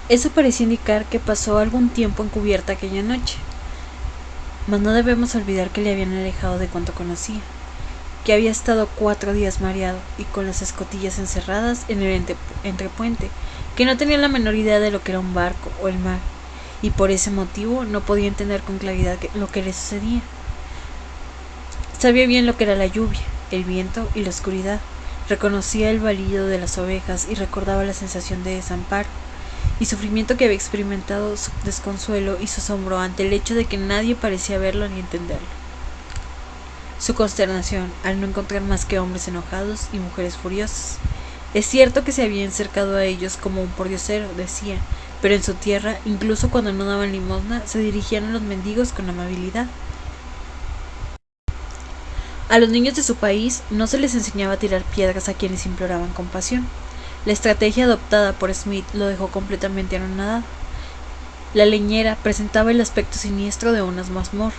Eso parece indicar que pasó algún tiempo encubierta aquella noche, mas no debemos olvidar que le habían alejado de cuanto conocía, que había estado 4 días mareado y con las escotillas encerradas en el entrepuente, que no tenía la menor idea de lo que era un barco o el mar, y por ese motivo no podía entender con claridad lo que le sucedía. Sabía bien lo que era la lluvia, el viento y la oscuridad, reconocía el balido de las ovejas y recordaba la sensación de desamparo y sufrimiento que había experimentado, su desconsuelo y su asombro ante el hecho de que nadie parecía verlo ni entenderlo. Su consternación al no encontrar más que hombres enojados y mujeres furiosas. Es cierto que se habían acercado a ellos como un pordiosero, decía, pero en su tierra, incluso cuando no daban limosna, se dirigían a los mendigos con amabilidad. A los niños de su país no se les enseñaba a tirar piedras a quienes imploraban compasión. La estrategia adoptada por Smith lo dejó completamente anonadado. La leñera presentaba el aspecto siniestro de una mazmorra.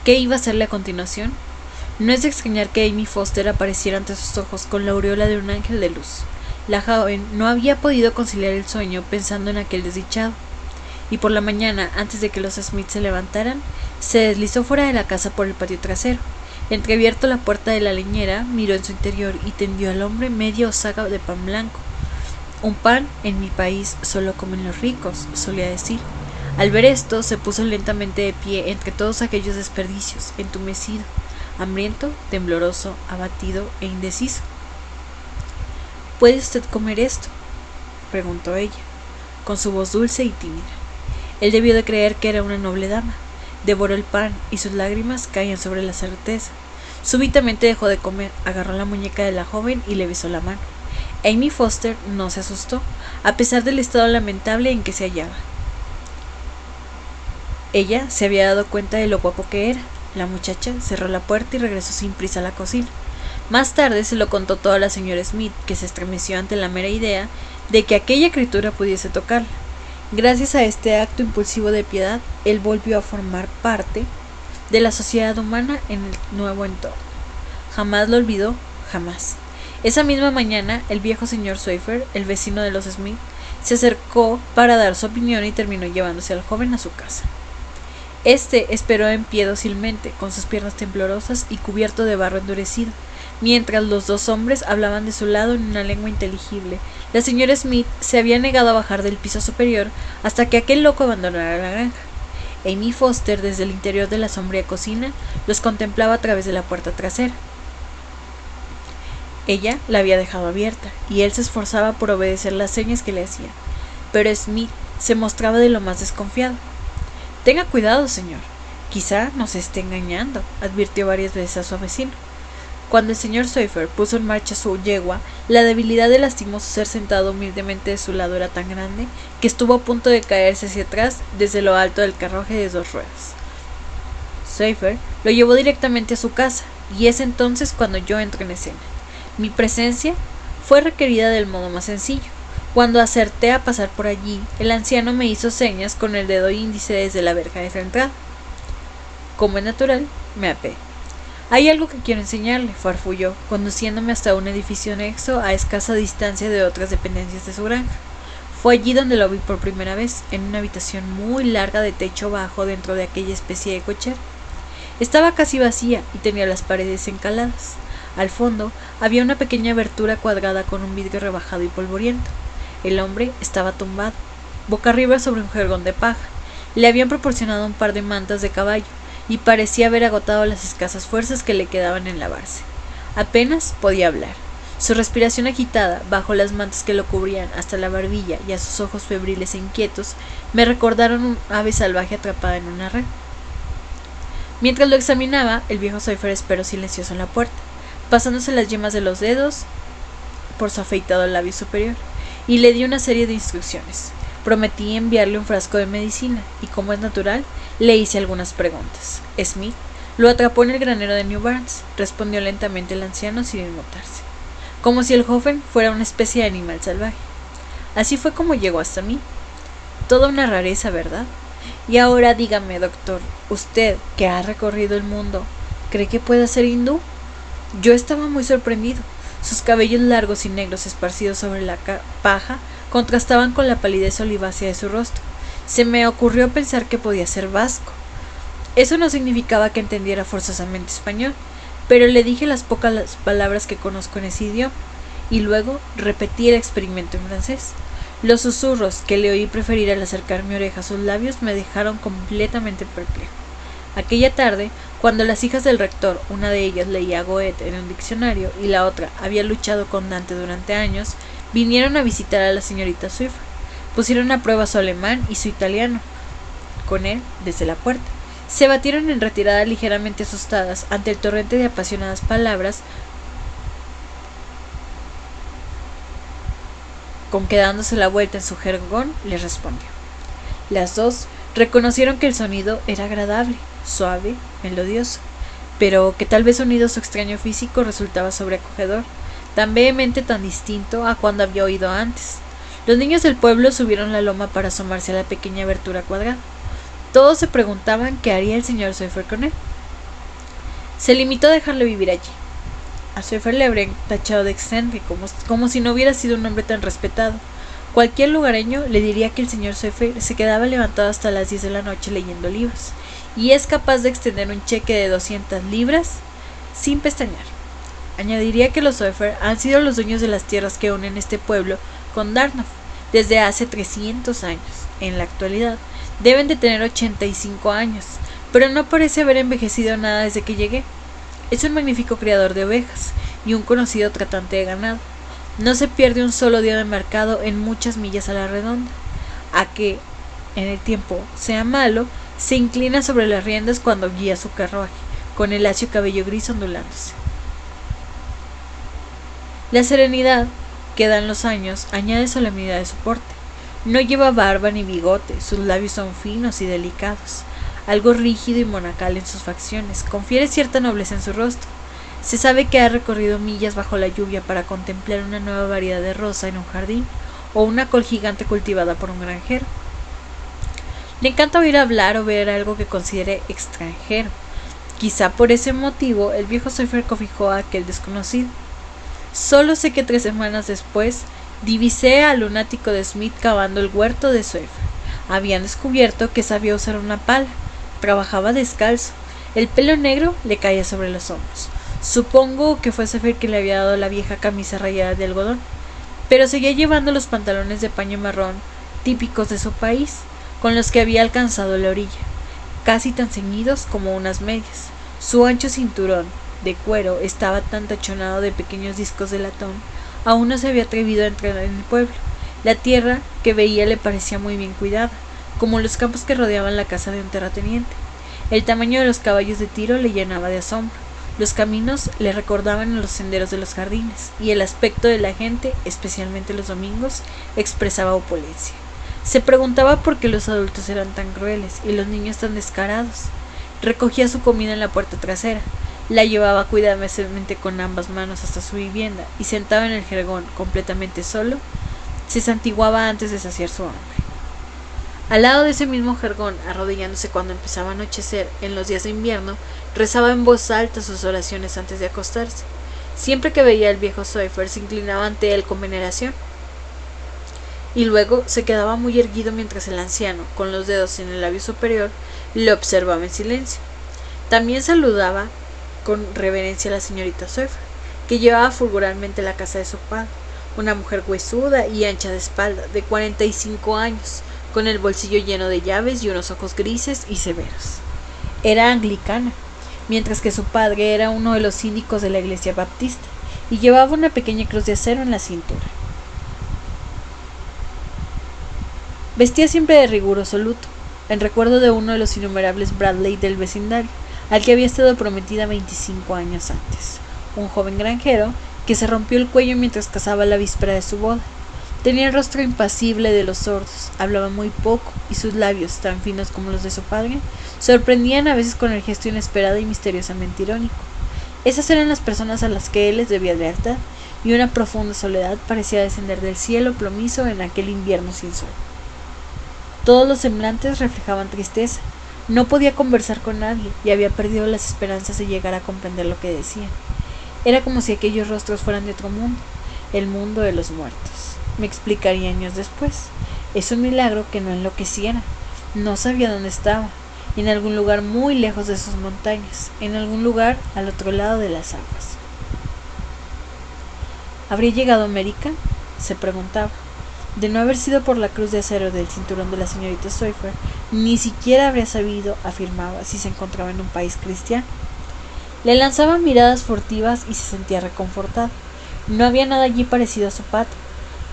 ¿Qué iba a hacerle a continuación? No es de extrañar que Amy Foster apareciera ante sus ojos con la aureola de un ángel de luz. La joven no había podido conciliar el sueño pensando en aquel desdichado, y por la mañana, antes de que los Smith se levantaran, se deslizó fuera de la casa por el patio trasero. Entreabierto la puerta de la leñera, miró en su interior y tendió al hombre media osaga de pan blanco. Un pan en mi país solo comen los ricos, solía decir. Al ver esto, se puso lentamente de pie entre todos aquellos desperdicios, entumecido, hambriento, tembloroso, abatido e indeciso. ¿Puede usted comer esto?, preguntó ella, con su voz dulce y tímida. Él debió de creer que era una noble dama. Devoró el pan y sus lágrimas caían sobre la certeza. Súbitamente dejó de comer, agarró la muñeca de la joven y le besó la mano. Amy Foster no se asustó, a pesar del estado lamentable en que se hallaba. Ella se había dado cuenta de lo guapo que era. La muchacha cerró la puerta y regresó sin prisa a la cocina. Más tarde se lo contó todo a la señora Smith, que se estremeció ante la mera idea de que aquella criatura pudiese tocarla. Gracias a este acto impulsivo de piedad, él volvió a formar parte de la sociedad humana en el nuevo entorno. Jamás lo olvidó, jamás. Esa misma mañana, el viejo señor Schaeffer, el vecino de los Smith, se acercó para dar su opinión y terminó llevándose al joven a su casa. Este esperó en pie dócilmente, con sus piernas temblorosas y cubierto de barro endurecido, mientras los 2 hombres hablaban de su lado en una lengua inteligible. La señora Smith se había negado a bajar del piso superior hasta que aquel loco abandonara la granja. Amy Foster, desde el interior de la sombría cocina, los contemplaba a través de la puerta trasera. Ella la había dejado abierta, y él se esforzaba por obedecer las señas que le hacía, pero Smith se mostraba de lo más desconfiado. «Tenga cuidado, señor. Quizá nos esté engañando», advirtió varias veces a su vecino. Cuando el señor Schaeffer puso en marcha su yegua, la debilidad del lastimoso ser sentado humildemente de su lado era tan grande que estuvo a punto de caerse hacia atrás desde lo alto del carruaje de 2 ruedas. Schaeffer lo llevó directamente a su casa, y es entonces cuando yo entro en escena. Mi presencia fue requerida del modo más sencillo. Cuando acerté a pasar por allí, el anciano me hizo señas con el dedo índice desde la verja de su entrada. Como es natural, me apeé. «Hay algo que quiero enseñarle», farfulló, conduciéndome hasta un edificio anexo a escasa distancia de otras dependencias de su granja. Fue allí donde lo vi por primera vez, en una habitación muy larga de techo bajo dentro de aquella especie de cochera. Estaba casi vacía y tenía las paredes encaladas. Al fondo había una pequeña abertura cuadrada con un vidrio rebajado y polvoriento. El hombre estaba tumbado, boca arriba sobre un jergón de paja. Le habían proporcionado un par de mantas de caballo y parecía haber agotado las escasas fuerzas que le quedaban en lavarse. Apenas podía hablar. Su respiración agitada, bajo las mantas que lo cubrían hasta la barbilla y a sus ojos febriles e inquietos, me recordaron un ave salvaje atrapada en una red. Mientras lo examinaba, el viejo Sawyer esperó silencioso en la puerta, pasándose las yemas de los dedos por su afeitado labio superior, y le dio una serie de instrucciones. Prometí enviarle un frasco de medicina, y como es natural, le hice algunas preguntas. Smith lo atrapó en el granero de New Barnes, respondió lentamente el anciano sin inmutarse, como si el joven fuera una especie de animal salvaje. Así fue como llegó hasta mí. Toda una rareza, ¿verdad? Y ahora dígame, doctor, usted, que ha recorrido el mundo, ¿cree que pueda ser hindú? Yo estaba muy sorprendido. Sus cabellos largos y negros esparcidos sobre la paja contrastaban con la palidez olivácea de su rostro. Se me ocurrió pensar que podía ser vasco. Eso no significaba que entendiera forzosamente español, pero le dije las pocas palabras que conozco en ese idioma, y luego repetí el experimento en francés. Los susurros que le oí preferir al acercar mi oreja a sus labios me dejaron completamente perplejo. Aquella tarde, cuando las hijas del rector, una de ellas leía a Goethe en un diccionario y la otra había luchado con Dante durante años, vinieron a visitar a la señorita Swiffer. Pusieron a prueba su alemán y su italiano con él desde la puerta. Se batieron en retirada ligeramente asustadas ante el torrente de apasionadas palabras con que dándose la vuelta en su jergón les respondió. Las dos reconocieron que el sonido era agradable, suave, melodioso, pero que tal vez unido a su extraño físico resultaba sobreacogedor, tan vehemente, tan distinto a cuando había oído antes. Los niños del pueblo subieron la loma para asomarse a la pequeña abertura cuadrada. Todos se preguntaban qué haría el señor Sawyer con él. Se limitó a dejarle vivir allí. A Sawyer le habrían tachado de excéntrico, como si no hubiera sido un hombre tan respetado. Cualquier lugareño le diría que el señor Sawyer se quedaba levantado hasta las 10 de la noche leyendo libros, y es capaz de extender un cheque de 200 libras sin pestañear. Añadiría que los Sawyer han sido los dueños de las tierras que unen este pueblo con Dartmouth desde hace 300 años. En la actualidad deben de tener 85 años, pero no parece haber envejecido nada desde que llegué. Es un magnífico criador de ovejas y un conocido tratante de ganado. No se pierde un solo día de mercado en muchas millas a la redonda. A que, en el tiempo sea malo, se inclina sobre las riendas cuando guía su carruaje, con el lacio cabello gris ondulándose. La serenidad que dan los años añade solemnidad de su porte. No lleva barba ni bigote, sus labios son finos y delicados. Algo rígido y monacal en sus facciones, confiere cierta nobleza en su rostro. Se sabe que ha recorrido millas bajo la lluvia para contemplar una nueva variedad de rosa en un jardín, o una col gigante cultivada por un granjero. Le encanta oír hablar o ver algo que considere extranjero. Quizá por ese motivo el viejo Sawyer cobijó a aquel desconocido. Solo sé que 3 semanas después divisé al lunático de Smith cavando el huerto de Sawyer. Habían descubierto que sabía usar una pala. Trabajaba descalzo. El pelo negro le caía sobre los hombros. Supongo que fue Sawyer quien le había dado la vieja camisa rayada de algodón, pero seguía llevando los pantalones de paño marrón típicos de su país, con los que había alcanzado la orilla, casi tan ceñidos como unas medias. Su ancho cinturón de cuero estaba tan tachonado de pequeños discos de latón, aún no se había atrevido a entrar en el pueblo. La tierra que veía le parecía muy bien cuidada, como los campos que rodeaban la casa de un terrateniente. El tamaño de los caballos de tiro le llenaba de asombro. Los caminos le recordaban a los senderos de los jardines, y el aspecto de la gente, especialmente los domingos, expresaba opulencia. Se preguntaba por qué los adultos eran tan crueles y los niños tan descarados. Recogía su comida en la puerta trasera, la llevaba cuidadosamente con ambas manos hasta su vivienda, y sentado en el jergón, completamente solo, se santiguaba antes de saciar su hambre. Al lado de ese mismo jergón, arrodillándose cuando empezaba a anochecer en los días de invierno, rezaba en voz alta sus oraciones antes de acostarse. Siempre que veía al viejo Sawyer se inclinaba ante él con veneración. y luego se quedaba muy erguido mientras el anciano, con los dedos en el labio superior, le observaba en silencio. También saludaba con reverencia a la señorita Sawyer, que llevaba fulgurante la casa de su padre, una mujer huesuda y ancha de espalda, de 45 años, con el bolsillo lleno de llaves y unos ojos grises y severos. Era anglicana, mientras que su padre era uno de los síndicos de la iglesia baptista, y llevaba una pequeña cruz de acero en la cintura. Vestía siempre de riguroso luto, en recuerdo de uno de los innumerables Bradley del vecindario, al que había estado prometida 25 años antes, un joven granjero que se rompió el cuello mientras cazaba la víspera de su boda. Tenía el rostro impasible de los sordos, hablaba muy poco y sus labios, tan finos como los de su padre, sorprendían a veces con el gesto inesperado y misteriosamente irónico. Esas eran las personas a las que él les debía lealtad, y una profunda soledad parecía descender del cielo plomizo en aquel invierno sin sol. Todos los semblantes reflejaban tristeza. No podía conversar con nadie y había perdido las esperanzas de llegar a comprender lo que decían. Era como si aquellos rostros fueran de otro mundo, el mundo de los muertos. Me explicaría años después. Es un milagro que no enloqueciera. No sabía dónde estaba. En algún lugar muy lejos de sus montañas, en algún lugar al otro lado de las aguas. ¿Habría llegado a América?, se preguntaba. De no haber sido por la cruz de acero del cinturón de la señorita Sawyer, ni siquiera habría sabido, afirmaba, si se encontraba en un país cristiano. Le lanzaba miradas furtivas y se sentía reconfortado. No había nada allí parecido a su patria.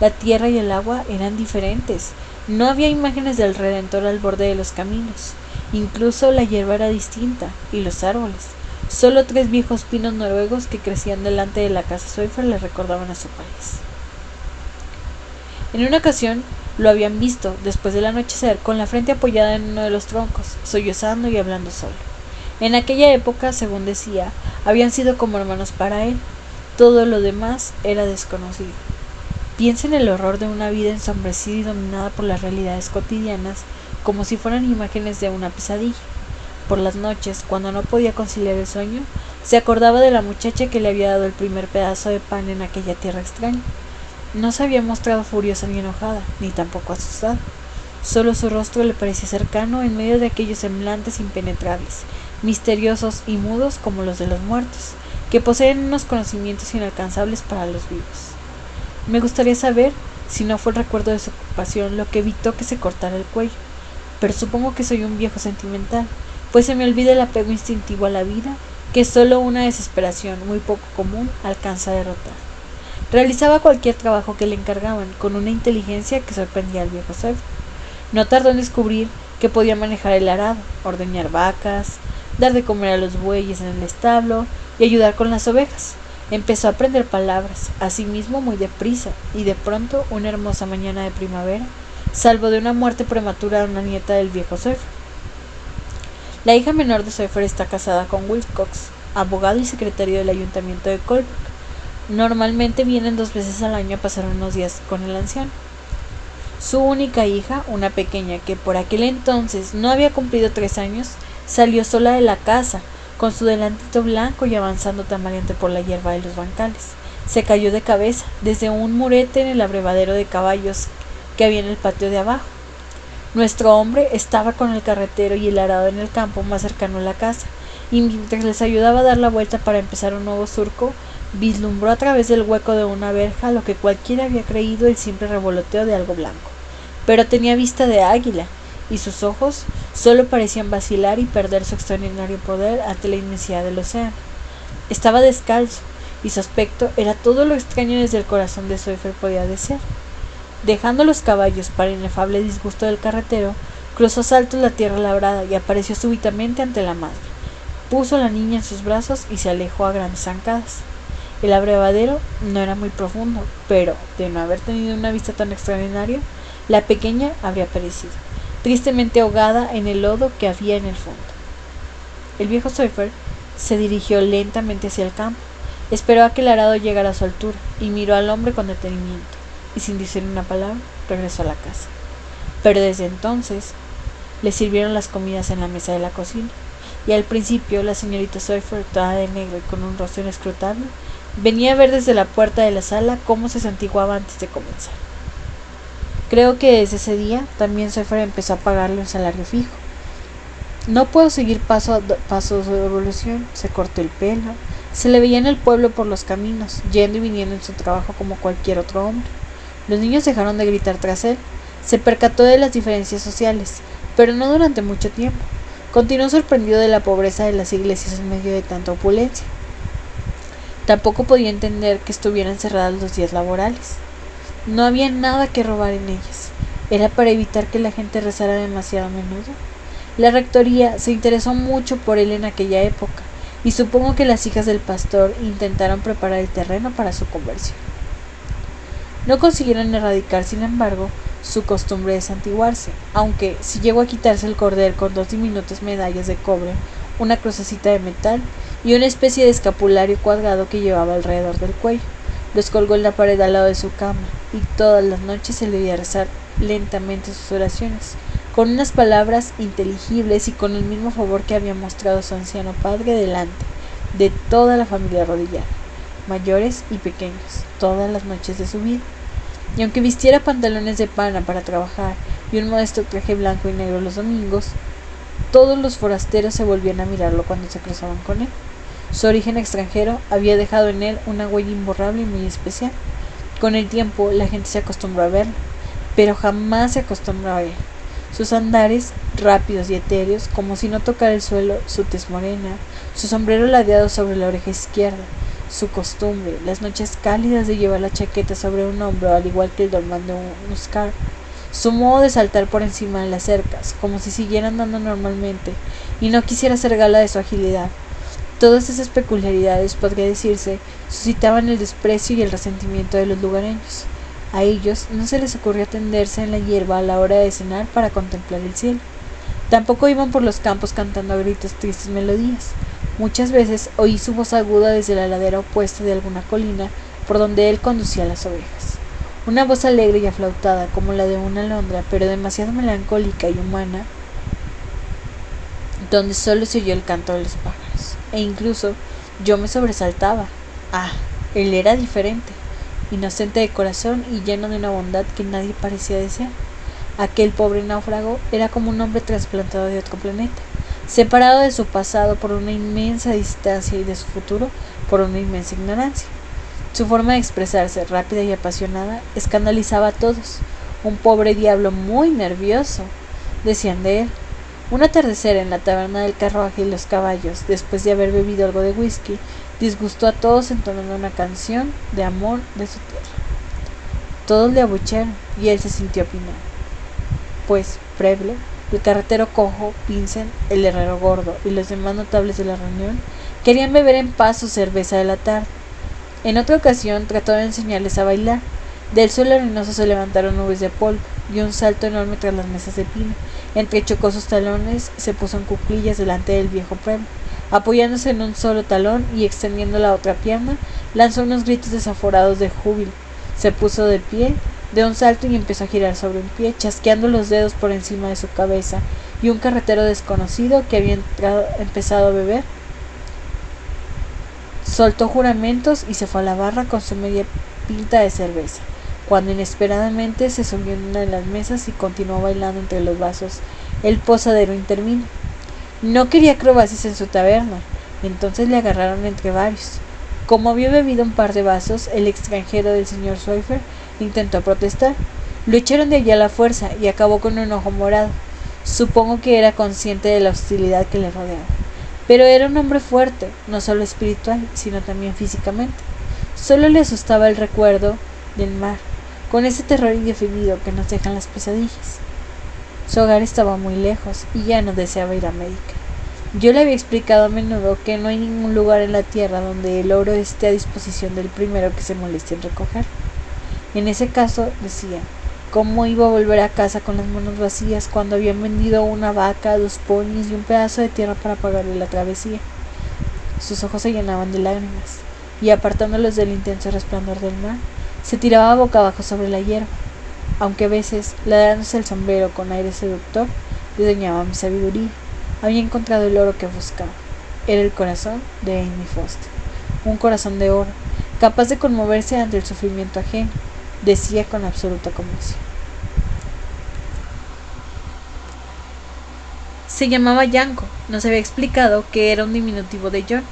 La tierra y el agua eran diferentes. No había imágenes del Redentor al borde de los caminos. Incluso la hierba era distinta, y los árboles. Solo 3 viejos pinos noruegos que crecían delante de la casa Sawyer le recordaban a su país. En una ocasión lo habían visto, después del anochecer, con la frente apoyada en uno de los troncos, sollozando y hablando solo. En aquella época, según decía, habían sido como hermanos para él. Todo lo demás era desconocido. Piensa en el horror de una vida ensombrecida y dominada por las realidades cotidianas, como si fueran imágenes de una pesadilla. Por las noches, cuando no podía conciliar el sueño, se acordaba de la muchacha que le había dado el primer pedazo de pan en aquella tierra extraña. No se había mostrado furiosa ni enojada, ni tampoco asustada. Solo su rostro le parecía cercano en medio de aquellos semblantes impenetrables, misteriosos y mudos como los de los muertos, que poseen unos conocimientos inalcanzables para los vivos. Me gustaría saber si no fue el recuerdo de su ocupación lo que evitó que se cortara el cuello, pero supongo que soy un viejo sentimental, pues se me olvida el apego instintivo a la vida que solo una desesperación muy poco común alcanza a derrotar. Realizaba cualquier trabajo que le encargaban con una inteligencia que sorprendía al viejo Sawyer. No tardó en descubrir que podía manejar el arado, ordeñar vacas, dar de comer a los bueyes en el establo y ayudar con las ovejas. Empezó a aprender palabras, asimismo muy deprisa, y de pronto, una hermosa mañana de primavera, salvó de una muerte prematura a una nieta del viejo Sawyer. La hija menor de Sawyer está casada con Wilcox, abogado y secretario del ayuntamiento de Colebrook. Normalmente vienen 2 veces al año a pasar unos días con el anciano. Su única hija, una pequeña que por aquel entonces no había cumplido 3 años, salió sola de la casa, con su delantito blanco y avanzando tambaleante por la hierba de los bancales. Se cayó de cabeza desde un murete en el abrevadero de caballos que había en el patio de abajo. Nuestro hombre estaba con el carretero y el arado en el campo más cercano a la casa, y mientras les ayudaba a dar la vuelta para empezar un nuevo surco, vislumbró a través del hueco de una verja lo que cualquiera había creído el simple revoloteo de algo blanco. Pero tenía vista de águila, y sus ojos solo parecían vacilar y perder su extraordinario poder ante la inmensidad del océano. Estaba descalzo, y su aspecto era todo lo extraño desde el corazón de Sawyer podía desear. Dejando los caballos para inefable disgusto del carretero, cruzó a saltos la tierra labrada y apareció súbitamente ante la madre. Puso a la niña en sus brazos y se alejó a grandes zancadas. El abrevadero no era muy profundo, pero, de no haber tenido una vista tan extraordinaria, la pequeña habría perecido, tristemente ahogada en el lodo que había en el fondo. El viejo Sawyer se dirigió lentamente hacia el campo, esperó a que el arado llegara a su altura y miró al hombre con detenimiento, y sin decir una palabra, regresó a la casa. Pero desde entonces le sirvieron las comidas en la mesa de la cocina, y al principio la señorita Sawyer, toda de negro y con un rostro inescrutable, venía a ver desde la puerta de la sala cómo se santiguaba antes de comenzar. Creo que desde ese día también Sofer empezó a pagarle un salario fijo. No puedo seguir paso a paso su evolución. Se cortó el pelo, se le veía en el pueblo por los caminos, yendo y viniendo en su trabajo como cualquier otro hombre. Los niños dejaron de gritar tras él. Se percató de las diferencias sociales, pero no durante mucho tiempo. Continuó sorprendido de la pobreza de las iglesias en medio de tanta opulencia. Tampoco podía entender que estuvieran cerradas los días laborales. No había nada que robar en ellas. ¿Era para evitar que la gente rezara demasiado a menudo? La rectoría se interesó mucho por él en aquella época, y supongo que las hijas del pastor intentaron preparar el terreno para su conversión. No consiguieron erradicar, sin embargo, su costumbre de santiguarse, aunque sí llegó a quitarse el cordel con 2 diminutas medallas de cobre, una crucecita de metal y una especie de escapulario cuadrado que llevaba alrededor del cuello. Los colgó en la pared al lado de su cama, y todas las noches se le veía rezar lentamente sus oraciones, con unas palabras inteligibles y con el mismo favor que había mostrado su anciano padre delante de toda la familia arrodillada, mayores y pequeños, todas las noches de su vida. Y aunque vistiera pantalones de pana para trabajar y un modesto traje blanco y negro los domingos, todos los forasteros se volvían a mirarlo cuando se cruzaban con él. Su origen extranjero había dejado en él una huella imborrable y muy especial. Con el tiempo la gente se acostumbró a verlo, pero jamás se acostumbró a él. Sus andares, rápidos y etéreos, como si no tocara el suelo, su tez morena, su sombrero ladeado sobre la oreja izquierda, su costumbre, las noches cálidas de llevar la chaqueta sobre un hombro al igual que el dolmán de un scarf, su modo de saltar por encima de las cercas, como si siguiera andando normalmente y no quisiera hacer gala de su agilidad. Todas esas peculiaridades, podría decirse, suscitaban el desprecio y el resentimiento de los lugareños. A ellos no se les ocurrió tenderse en la hierba a la hora de cenar para contemplar el cielo. Tampoco iban por los campos cantando a gritos tristes melodías. Muchas veces oí su voz aguda desde la ladera opuesta de alguna colina por donde él conducía las ovejas. Una voz alegre y aflautada como la de una alondra, pero demasiado melancólica y humana, donde solo se oyó el canto de los pájaros. E incluso yo me sobresaltaba. Ah, él era diferente, inocente de corazón y lleno de una bondad que nadie parecía desear. Aquel pobre náufrago era como un hombre trasplantado de otro planeta, separado de su pasado por una inmensa distancia y de su futuro por una inmensa ignorancia. Su forma de expresarse, rápida y apasionada, escandalizaba a todos. Un pobre diablo muy nervioso, decían de él. Un atardecer en la taberna del carruaje y los caballos, después de haber bebido algo de whisky, disgustó a todos entonando una canción de amor de su tierra. Todos le abuchearon y él se sintió opinado. Pues Preble, el carretero cojo, Vincent, el herrero gordo y los demás notables de la reunión querían beber en paz su cerveza de la tarde. En otra ocasión trató de enseñarles a bailar. Del suelo arenoso se levantaron nubes de polvo y un salto enorme tras las mesas de pino. Entrechocó sus talones, se puso en cuclillas delante del viejo Preble. Apoyándose en un solo talón y extendiendo la otra pierna, lanzó unos gritos desaforados de júbilo. Se puso de pie de un salto y empezó a girar sobre un pie, chasqueando los dedos por encima de su cabeza, y un carretero desconocido que había empezado a beber soltó juramentos y se fue a la barra con su media pinta de cerveza, cuando inesperadamente se subió en una de las mesas y continuó bailando entre los vasos. El posadero intervino. No quería acrobacias en su taberna, entonces le agarraron entre varios. Como había bebido un par de vasos, el extranjero del señor Sofer intentó protestar. Lo echaron de allí a la fuerza y acabó con un ojo morado. Supongo que era consciente de la hostilidad que le rodeaba. Pero era un hombre fuerte, no solo espiritual, sino también físicamente. Solo le asustaba el recuerdo del mar, con ese terror indefinido que nos dejan las pesadillas. Su hogar estaba muy lejos y ya no deseaba ir a América. Yo le había explicado a menudo que no hay ningún lugar en la tierra donde el oro esté a disposición del primero que se moleste en recoger. En ese caso, decía, ¿cómo iba a volver a casa con las manos vacías cuando habían vendido una vaca, 2 ponis y un pedazo de tierra para pagarle la travesía? Sus ojos se llenaban de lágrimas, y apartándolos del intenso resplandor del mar, se tiraba boca abajo sobre la hierba, aunque a veces, ladrándose el sombrero con aire seductor, desdeñaba mi sabiduría. Había encontrado el oro que buscaba. Era el corazón de Amy Foster, un corazón de oro, capaz de conmoverse ante el sufrimiento ajeno, decía con absoluta convicción. Se llamaba Yanko, nos había explicado que era un diminutivo de John,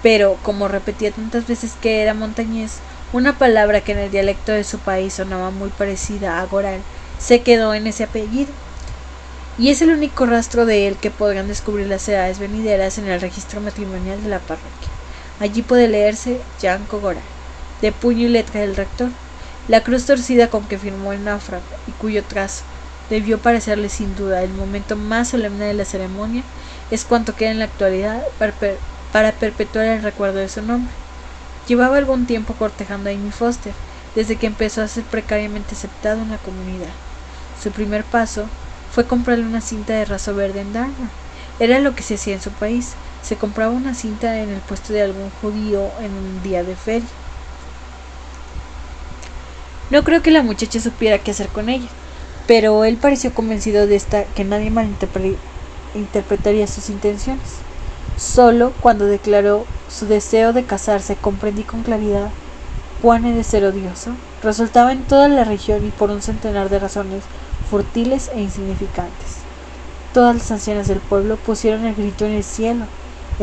pero como repetía tantas veces que era montañés, una palabra que en el dialecto de su país sonaba muy parecida a Goral, se quedó en ese apellido. Y es el único rastro de él que podrán descubrir las edades venideras en el registro matrimonial de la parroquia. Allí puede leerse Yanko Goral, de puño y letra del rector, la cruz torcida con que firmó el náufrago y cuyo trazo debió parecerle sin duda el momento más solemne de la ceremonia, es cuanto queda en la actualidad para perpetuar el recuerdo de su nombre. Llevaba algún tiempo cortejando a Amy Foster, desde que empezó a ser precariamente aceptado en la comunidad. Su primer paso fue comprarle una cinta de raso verde en Dartmouth. Era lo que se hacía en su país. Se compraba una cinta en el puesto de algún judío en un día de feria. No creo que la muchacha supiera qué hacer con ella, pero él pareció convencido de que nadie malinterpretaría sus intenciones. Solo cuando declaró su deseo de casarse comprendí con claridad cuán he de ser odioso. Resultaba en toda la región y por un centenar de razones futiles e insignificantes. Todas las ancianas del pueblo pusieron el grito en el cielo.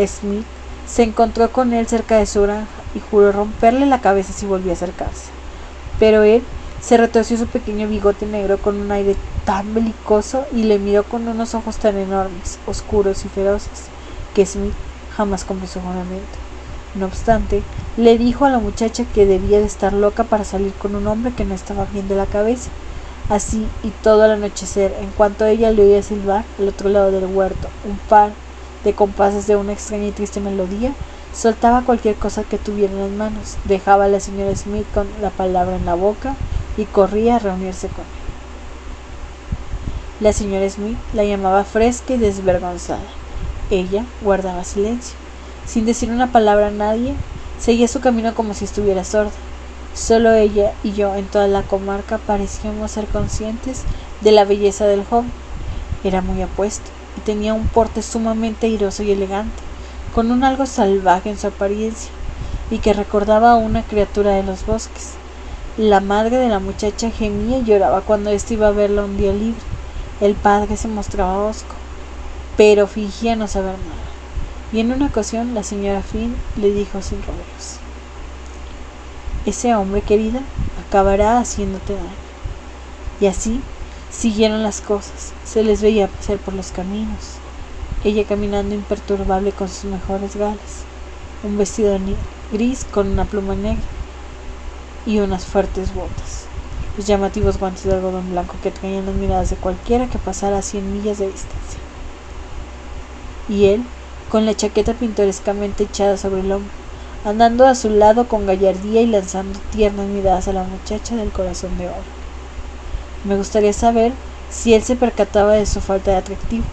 Smith se encontró con él cerca de su granja y juró romperle la cabeza si volvía a acercarse. Pero él se retorció su pequeño bigote negro con un aire tan belicoso y le miró con unos ojos tan enormes, oscuros y feroces, que Smith jamás cumplió su juramento. No obstante, le dijo a la muchacha que debía de estar loca para salir con un hombre que no estaba bien de la cabeza. Así, y todo al anochecer, en cuanto ella le oía silbar al otro lado del huerto un par de compases de una extraña y triste melodía, soltaba cualquier cosa que tuviera en las manos, dejaba a la señora Smith con la palabra en la boca y corría a reunirse con él. La señora Smith la llamaba fresca y desvergonzada. Ella guardaba silencio. Sin decir una palabra a nadie, seguía su camino como si estuviera sorda. Solo ella y yo en toda la comarca parecíamos ser conscientes de la belleza del joven. Era muy apuesto y tenía un porte sumamente airoso y elegante, con un algo salvaje en su apariencia, y que recordaba a una criatura de los bosques. La madre de la muchacha gemía y lloraba cuando éste iba a verla un día libre. El padre se mostraba hosco, pero fingía no saber nada. Y en una ocasión la señora Finn le dijo sin rodeos: «Ese hombre, querida, acabará haciéndote daño». Y así siguieron las cosas. Se les veía pasar por los caminos, ella caminando imperturbable con sus mejores galas, un vestido gris con una pluma negra y unas fuertes botas, los llamativos guantes de algodón blanco que atraían las miradas de cualquiera que pasara a 100 millas de distancia. Y él, con la chaqueta pintorescamente echada sobre el hombro, andando a su lado con gallardía y lanzando tiernas miradas a la muchacha del corazón de oro. Me gustaría saber si él se percataba de su falta de atractivo.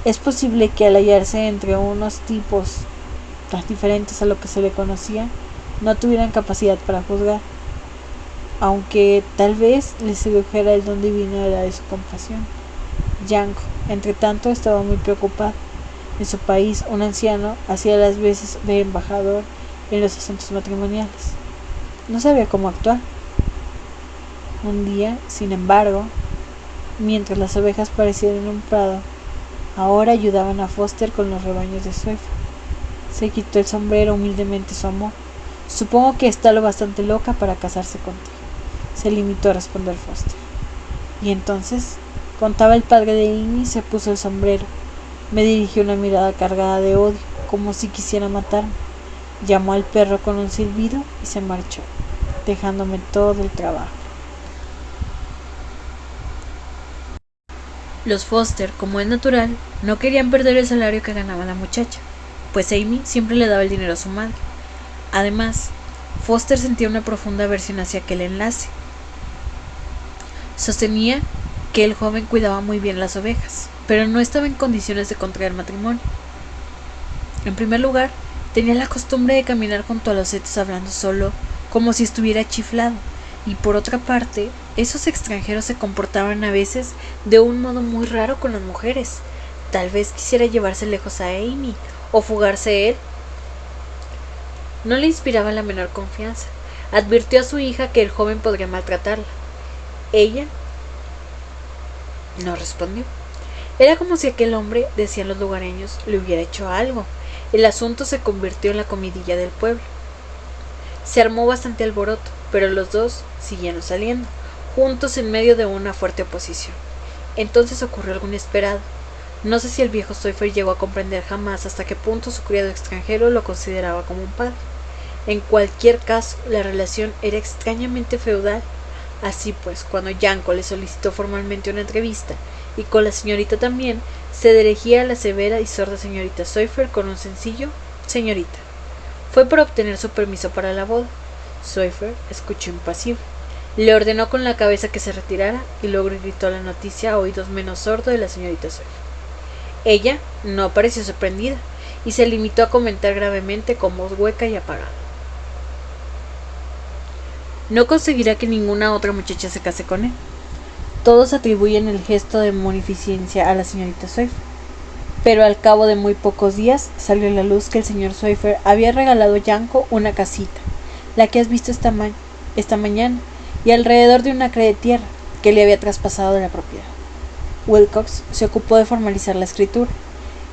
Es posible que al hallarse entre unos tipos tan diferentes a lo que se le conocía, no tuvieran capacidad para juzgar, aunque tal vez le sedujera el don divino de su compasión. Yanko, entre tanto, estaba muy preocupado. En su país, un anciano hacía las veces de embajador en los asuntos matrimoniales. No sabía cómo actuar. Un día, sin embargo, mientras las ovejas parecían en un prado, ahora ayudaban a Foster con los rebaños de su hija. Se quitó el sombrero humildemente su amor. «Supongo que está lo bastante loca para casarse contigo», se limitó a responder Foster. Y entonces, contaba el padre de Amy, se puso el sombrero, me dirigió una mirada cargada de odio, como si quisiera matarme, llamó al perro con un silbido y se marchó, dejándome todo el trabajo. Los Foster, como es natural, no querían perder el salario que ganaba la muchacha, pues Amy siempre le daba el dinero a su madre. Además, Foster sentía una profunda aversión hacia aquel enlace. Sostenía que el joven cuidaba muy bien las ovejas, pero no estaba en condiciones de contraer matrimonio. En primer lugar, tenía la costumbre de caminar junto a los setos hablando solo, como si estuviera chiflado, y por otra parte, esos extranjeros se comportaban a veces de un modo muy raro con las mujeres. Tal vez quisiera llevarse lejos a Amy o fugarse él. No le inspiraba la menor confianza. Advirtió a su hija que el joven podría maltratarla. Ella no respondió. Era como si aquel hombre, decían los lugareños, le hubiera hecho algo. El asunto se convirtió en la comidilla del pueblo. Se armó bastante alboroto, pero los dos siguieron saliendo, juntos en medio de una fuerte oposición. Entonces ocurrió algo inesperado. No sé si el viejo Sawyer llegó a comprender jamás hasta qué punto su criado extranjero lo consideraba como un padre. En cualquier caso, la relación era extrañamente feudal. Así pues, cuando Yanko le solicitó formalmente una entrevista, y con la señorita también, se dirigía a la severa y sorda señorita Sawyer con un sencillo «señorita». Fue para obtener su permiso para la boda. Sawyer escuchó impasible. Le ordenó con la cabeza que se retirara y luego gritó la noticia a oídos menos sordos de la señorita Sawyer. Ella no pareció sorprendida y se limitó a comentar gravemente con voz hueca y apagada: «No conseguirá que ninguna otra muchacha se case con él». Todos atribuyen el gesto de munificencia a la señorita Sawyer, pero al cabo de muy pocos días salió a la luz que el señor Sawyer había regalado a Yanko una casita, la que has visto esta mañana, y alrededor de un acre de tierra que le había traspasado de la propiedad. Wilcox se ocupó de formalizar la escritura,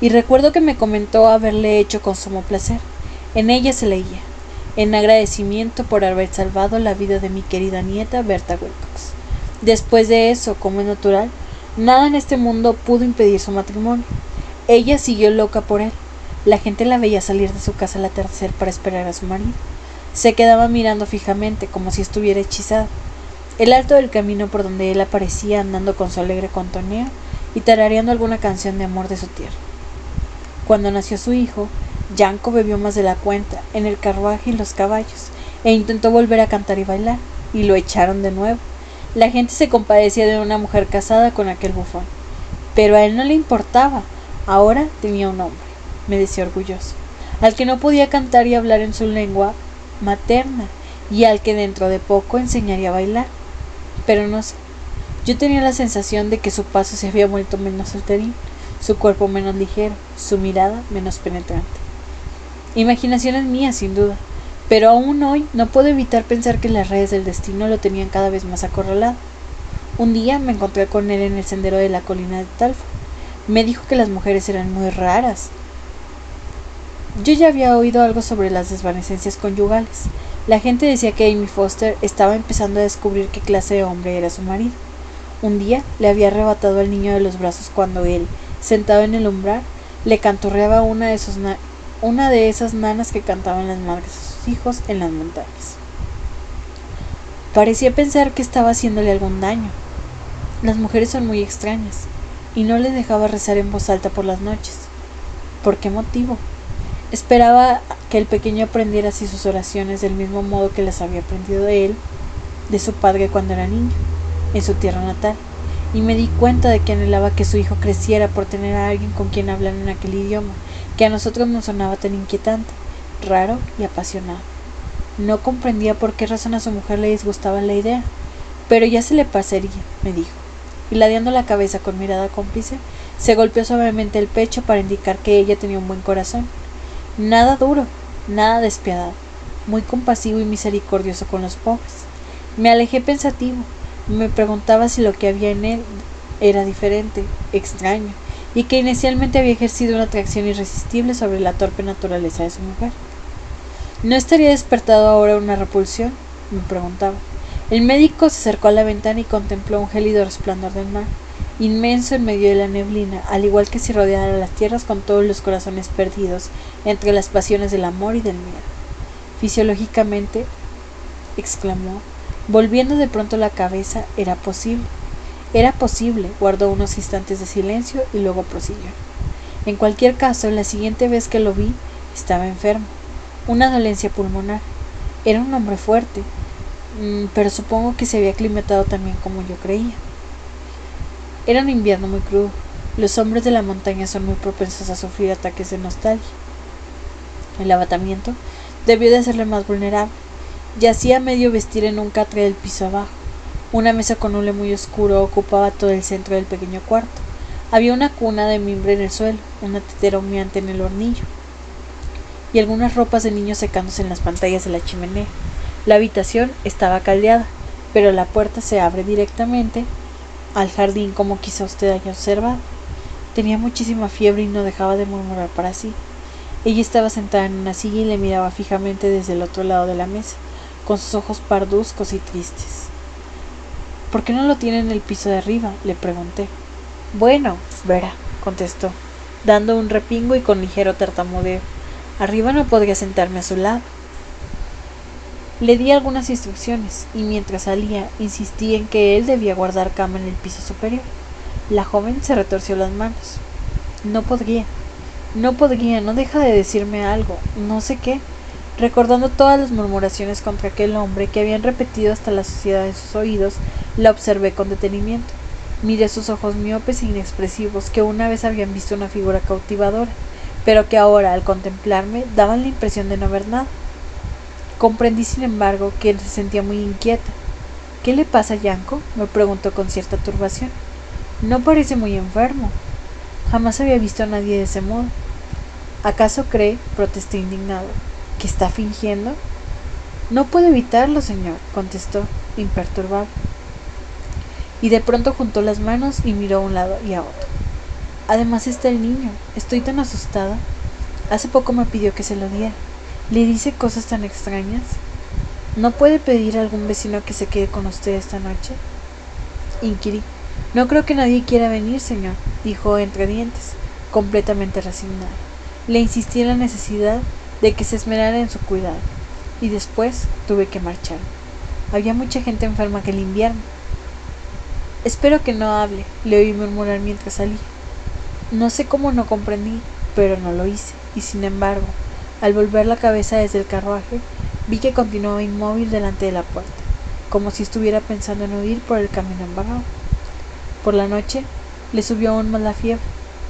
y recuerdo que me comentó haberle hecho con sumo placer. En ella se leía: «En agradecimiento por haber salvado la vida de mi querida nieta Berta Wilcox». Después de eso, como es natural, nada en este mundo pudo impedir su matrimonio. Ella siguió loca por él. La gente la veía salir de su casa al atardecer para esperar a su marido. Se quedaba mirando fijamente, como si estuviera hechizada. El alto del camino por donde él aparecía andando con su alegre contoneo y tarareando alguna canción de amor de su tierra. Cuando nació su hijo, Yanko bebió más de la cuenta en el carruaje y los caballos, e intentó volver a cantar y bailar, y lo echaron de nuevo. La gente se compadecía de una mujer casada con aquel bufón, pero a él no le importaba. Ahora tenía un hombre, me decía orgulloso, al que no podía cantar y hablar en su lengua materna, y al que dentro de poco enseñaría a bailar. Pero no sé, yo tenía la sensación de que su paso se había vuelto menos saltarín, su cuerpo menos ligero, su mirada menos penetrante. Imaginaciones mías, sin duda, pero aún hoy no puedo evitar pensar que las redes del destino lo tenían cada vez más acorralado. Un día me encontré con él en el sendero de la colina de Talfa. Me dijo que las mujeres eran muy raras. Yo ya había oído algo sobre las desvanecencias conyugales. La gente decía que Amy Foster estaba empezando a descubrir qué clase de hombre era su marido. Un día le había arrebatado al niño de los brazos cuando él, sentado en el umbral, le canturreaba una de esas nanas que cantaban las madres a sus hijos en las montañas. Parecía pensar que estaba haciéndole algún daño. Las mujeres son muy extrañas, y no le dejaba rezar en voz alta por las noches. ¿Por qué motivo? Esperaba que el pequeño aprendiera así sus oraciones del mismo modo que las había aprendido de él, de su padre cuando era niño, en su tierra natal, y me di cuenta de que anhelaba que su hijo creciera por tener a alguien con quien hablar en aquel idioma, que a nosotros nos sonaba tan inquietante, raro y apasionado. No comprendía por qué razón a su mujer le disgustaba la idea, pero ya se le pasaría, me dijo, y ladeando la cabeza con mirada cómplice, se golpeó suavemente el pecho para indicar que ella tenía un buen corazón, nada duro, nada despiadado, muy compasivo y misericordioso con los pobres. Me alejé pensativo, me preguntaba si lo que había en él era diferente, extraño, y que inicialmente había ejercido una atracción irresistible sobre la torpe naturaleza de su mujer. ¿No estaría despertado ahora una repulsión?, me preguntaba. El médico se acercó a la ventana y contempló un gélido resplandor del mar, inmenso en medio de la neblina, al igual que si rodeara las tierras con todos los corazones perdidos entre las pasiones del amor y del miedo. Fisiológicamente, exclamó, volviendo de pronto la cabeza, era posible, guardó unos instantes de silencio y luego prosiguió. En cualquier caso, la siguiente vez que lo vi, estaba enfermo, una dolencia pulmonar. Era un hombre fuerte, pero supongo que se había aclimatado también como yo creía. Era un invierno muy crudo. Los hombres de la montaña son muy propensos a sufrir ataques de nostalgia. El abatamiento debió de hacerle más vulnerable. Yacía medio vestir en un catre del piso abajo. Una mesa con hule muy oscuro ocupaba todo el centro del pequeño cuarto. Había una cuna de mimbre en el suelo, una tetera humeante en el hornillo, y algunas ropas de niños secándose en las pantallas de la chimenea. La habitación estaba caldeada, pero la puerta se abre directamente al jardín, como quizá usted haya observado. Tenía muchísima fiebre y no dejaba de murmurar para sí. Ella estaba sentada en una silla y le miraba fijamente desde el otro lado de la mesa, con sus ojos parduzcos y tristes. ¿Por qué no lo tiene en el piso de arriba?, le pregunté. Bueno, verá, contestó, dando un repingo y con ligero tartamudeo. Arriba no podría sentarme a su lado. Le di algunas instrucciones, y mientras salía, insistí en que él debía guardar cama en el piso superior. La joven se retorció las manos. No podría, no deja de decirme algo, no sé qué. Recordando todas las murmuraciones contra aquel hombre que habían repetido hasta la suciedad de sus oídos, la observé con detenimiento. Miré sus ojos miopes e inexpresivos que una vez habían visto una figura cautivadora, pero que ahora, al contemplarme, daban la impresión de no ver nada. Comprendí, sin embargo, que él se sentía muy inquieta. ¿Qué le pasa a Yanko?, me preguntó con cierta turbación. No parece muy enfermo. Jamás había visto a nadie de ese modo. ¿Acaso cree, protesté indignado, que está fingiendo? No puedo evitarlo, señor, contestó, imperturbable. Y de pronto juntó las manos y miró a un lado y a otro. Además está el niño. Estoy tan asustada. Hace poco me pidió que se lo diera. ¿Le dice cosas tan extrañas? ¿No puede pedir a algún vecino que se quede con usted esta noche?, inquirí. No creo que nadie quiera venir, señor, dijo entre dientes, completamente resignado. Le insistí en la necesidad de que se esmerara en su cuidado, y después tuve que marchar. Había mucha gente enferma aquel invierno. Espero que no hable, le oí murmurar mientras salía. No sé cómo no comprendí, pero no lo hice, y sin embargo, al volver la cabeza desde el carruaje, vi que continuaba inmóvil delante de la puerta, como si estuviera pensando en huir por el camino embarrado. Por la noche le subió aún más la fiebre,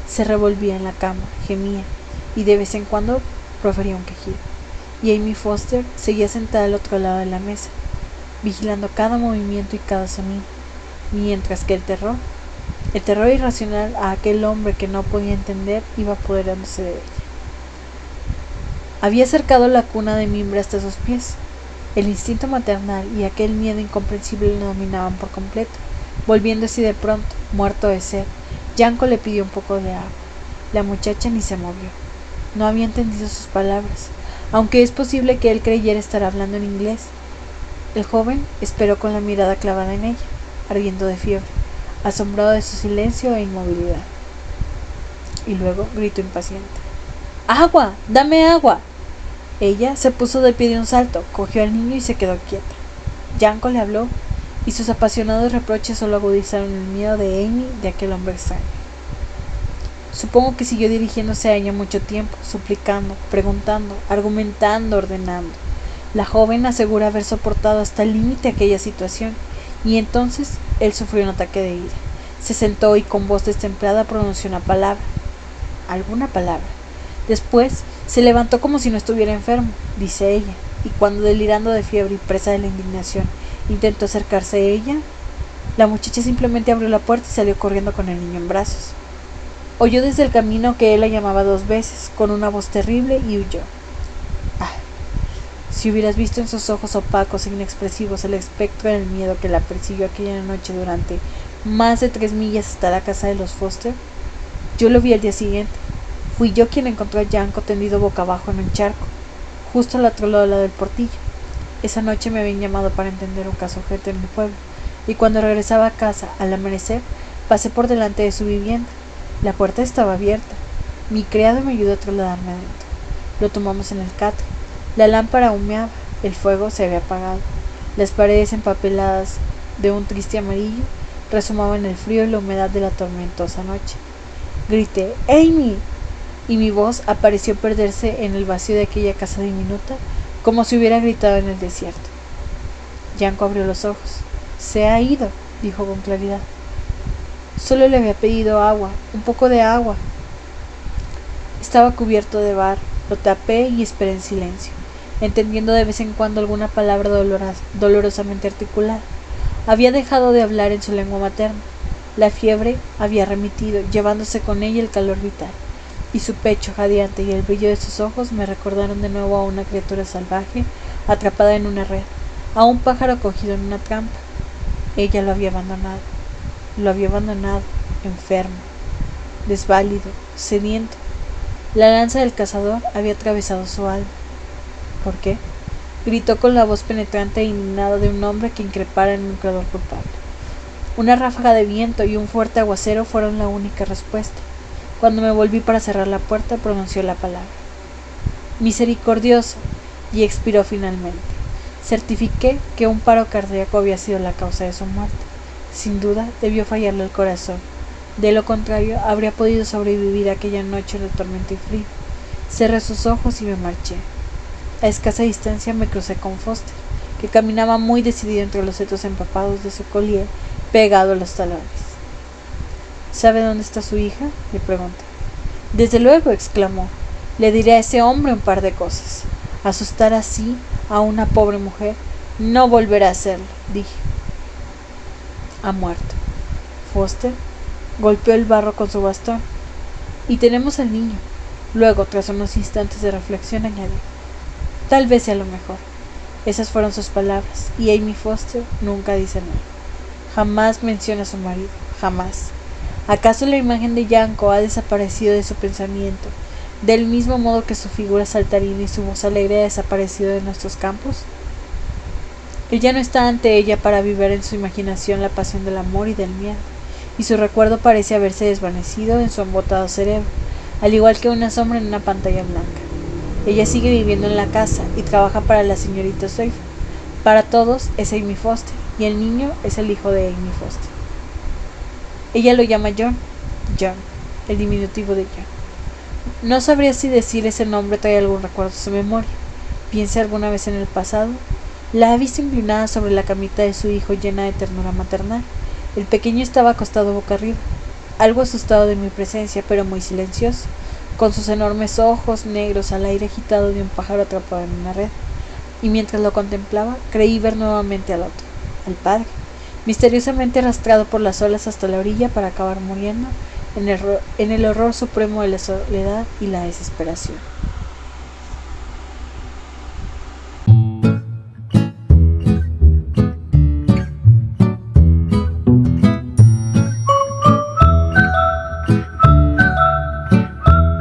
se revolvía en la cama, gemía, y de vez en cuando profería un quejido. Y Amy Foster seguía sentada al otro lado de la mesa, vigilando cada movimiento y cada sonido, mientras que el terror irracional a aquel hombre que no podía entender, iba apoderándose de ella. Había acercado la cuna de mimbre hasta sus pies. El instinto maternal y aquel miedo incomprensible le dominaban por completo. Volviéndose de pronto, muerto de sed, Yanko le pidió un poco de agua. La muchacha ni se movió. No había entendido sus palabras, aunque es posible que él creyera estar hablando en inglés. El joven esperó con la mirada clavada en ella, ardiendo de fiebre, asombrado de su silencio e inmovilidad. Y luego gritó impaciente. ¡Agua! ¡Dame agua! Ella se puso de pie de un salto, cogió al niño y se quedó quieta. Yanko le habló, y sus apasionados reproches solo agudizaron el miedo de Amy de aquel hombre extraño. Supongo que siguió dirigiéndose a ella mucho tiempo, suplicando, preguntando, argumentando, ordenando. La joven asegura haber soportado hasta el límite aquella situación, y entonces él sufrió un ataque de ira. Se sentó y con voz destemplada pronunció una palabra, alguna palabra. Después se levantó como si no estuviera enfermo, dice ella, y cuando, delirando de fiebre y presa de la indignación, intentó acercarse a ella, la muchacha simplemente abrió la puerta y salió corriendo con el niño en brazos. Oyó desde el camino que él la llamaba 2 veces, con una voz terrible, y huyó. Ah, si hubieras visto en sus ojos opacos e inexpresivos el espectro del miedo que la persiguió aquella noche durante más de 3 millas hasta la casa de los Foster. Yo lo vi al día siguiente. Fui yo quien encontró a Yanko tendido boca abajo en un charco, justo al otro lado del portillo. Esa noche me habían llamado para entender un caso urgente en el pueblo, y cuando regresaba a casa al amanecer, pasé por delante de su vivienda. La puerta estaba abierta. Mi criado me ayudó a trasladarme adentro. Lo tomamos en el catre. La lámpara humeaba, el fuego se había apagado. Las paredes empapeladas de un triste amarillo resumaban el frío y la humedad de la tormentosa noche. Grité, ¡Amy! Y mi voz apareció perderse en el vacío de aquella casa diminuta, como si hubiera gritado en el desierto. Yanko abrió los ojos. Se ha ido, dijo con claridad. Solo le había pedido agua, un poco de agua. Estaba cubierto de barro, lo tapé y esperé en silencio, entendiendo de vez en cuando alguna palabra dolorosamente articulada. Había dejado de hablar en su lengua materna. La fiebre había remitido, llevándose con ella el calor vital, y su pecho jadeante y el brillo de sus ojos me recordaron de nuevo a una criatura salvaje atrapada en una red, a un pájaro cogido en una trampa. Ella lo había abandonado, enfermo. desválido, sediento. La lanza del cazador había atravesado su alma. ¿Por qué? Gritó con la voz penetrante e indignada de un hombre que increpara en un creador culpable. Una ráfaga de viento y un fuerte aguacero fueron la única respuesta. Cuando me volví para cerrar la puerta, pronunció la palabra. Misericordioso, y expiró finalmente. Certifiqué que un paro cardíaco había sido la causa de su muerte. Sin duda, debió fallarle el corazón. De lo contrario, habría podido sobrevivir aquella noche de tormenta y frío. Cerré sus ojos y me marché. A escasa distancia me crucé con Foster, que caminaba muy decidido entre los setos empapados de su collier, pegado a los talones. ¿Sabe dónde está su hija?, le pregunté. Desde luego, exclamó. Le diré a ese hombre un par de cosas. Asustar así a una pobre mujer no volverá a hacerlo, dije. Ha muerto. Foster golpeó el barro con su bastón. Y tenemos al niño. Luego, tras unos instantes de reflexión, añadió. Tal vez sea lo mejor. Esas fueron sus palabras, y Amy Foster nunca dice nada. Jamás menciona a su marido, jamás. ¿Acaso la imagen de Yanko ha desaparecido de su pensamiento, del mismo modo que su figura saltarina y su voz alegre ha desaparecido de nuestros campos? Él ya no está ante ella para vivir en su imaginación la pasión del amor y del miedo, y su recuerdo parece haberse desvanecido en su embotado cerebro, al igual que una sombra en una pantalla blanca. Ella sigue viviendo en la casa y trabaja para la señorita Swift. Para todos es Amy Foster, y el niño es el hijo de Amy Foster. Ella lo llama John, el diminutivo de John. No sabría si decir ese nombre trae algún recuerdo a su memoria. Piense alguna vez en el pasado. La ha visto inclinada sobre la camita de su hijo llena de ternura maternal. El pequeño estaba acostado boca arriba, algo asustado de mi presencia, pero muy silencioso, con sus enormes ojos negros al aire agitado de un pájaro atrapado en una red. Y mientras lo contemplaba, creí ver nuevamente al otro, al padre, misteriosamente arrastrado por las olas hasta la orilla para acabar muriendo en el horror supremo de la soledad y la desesperación.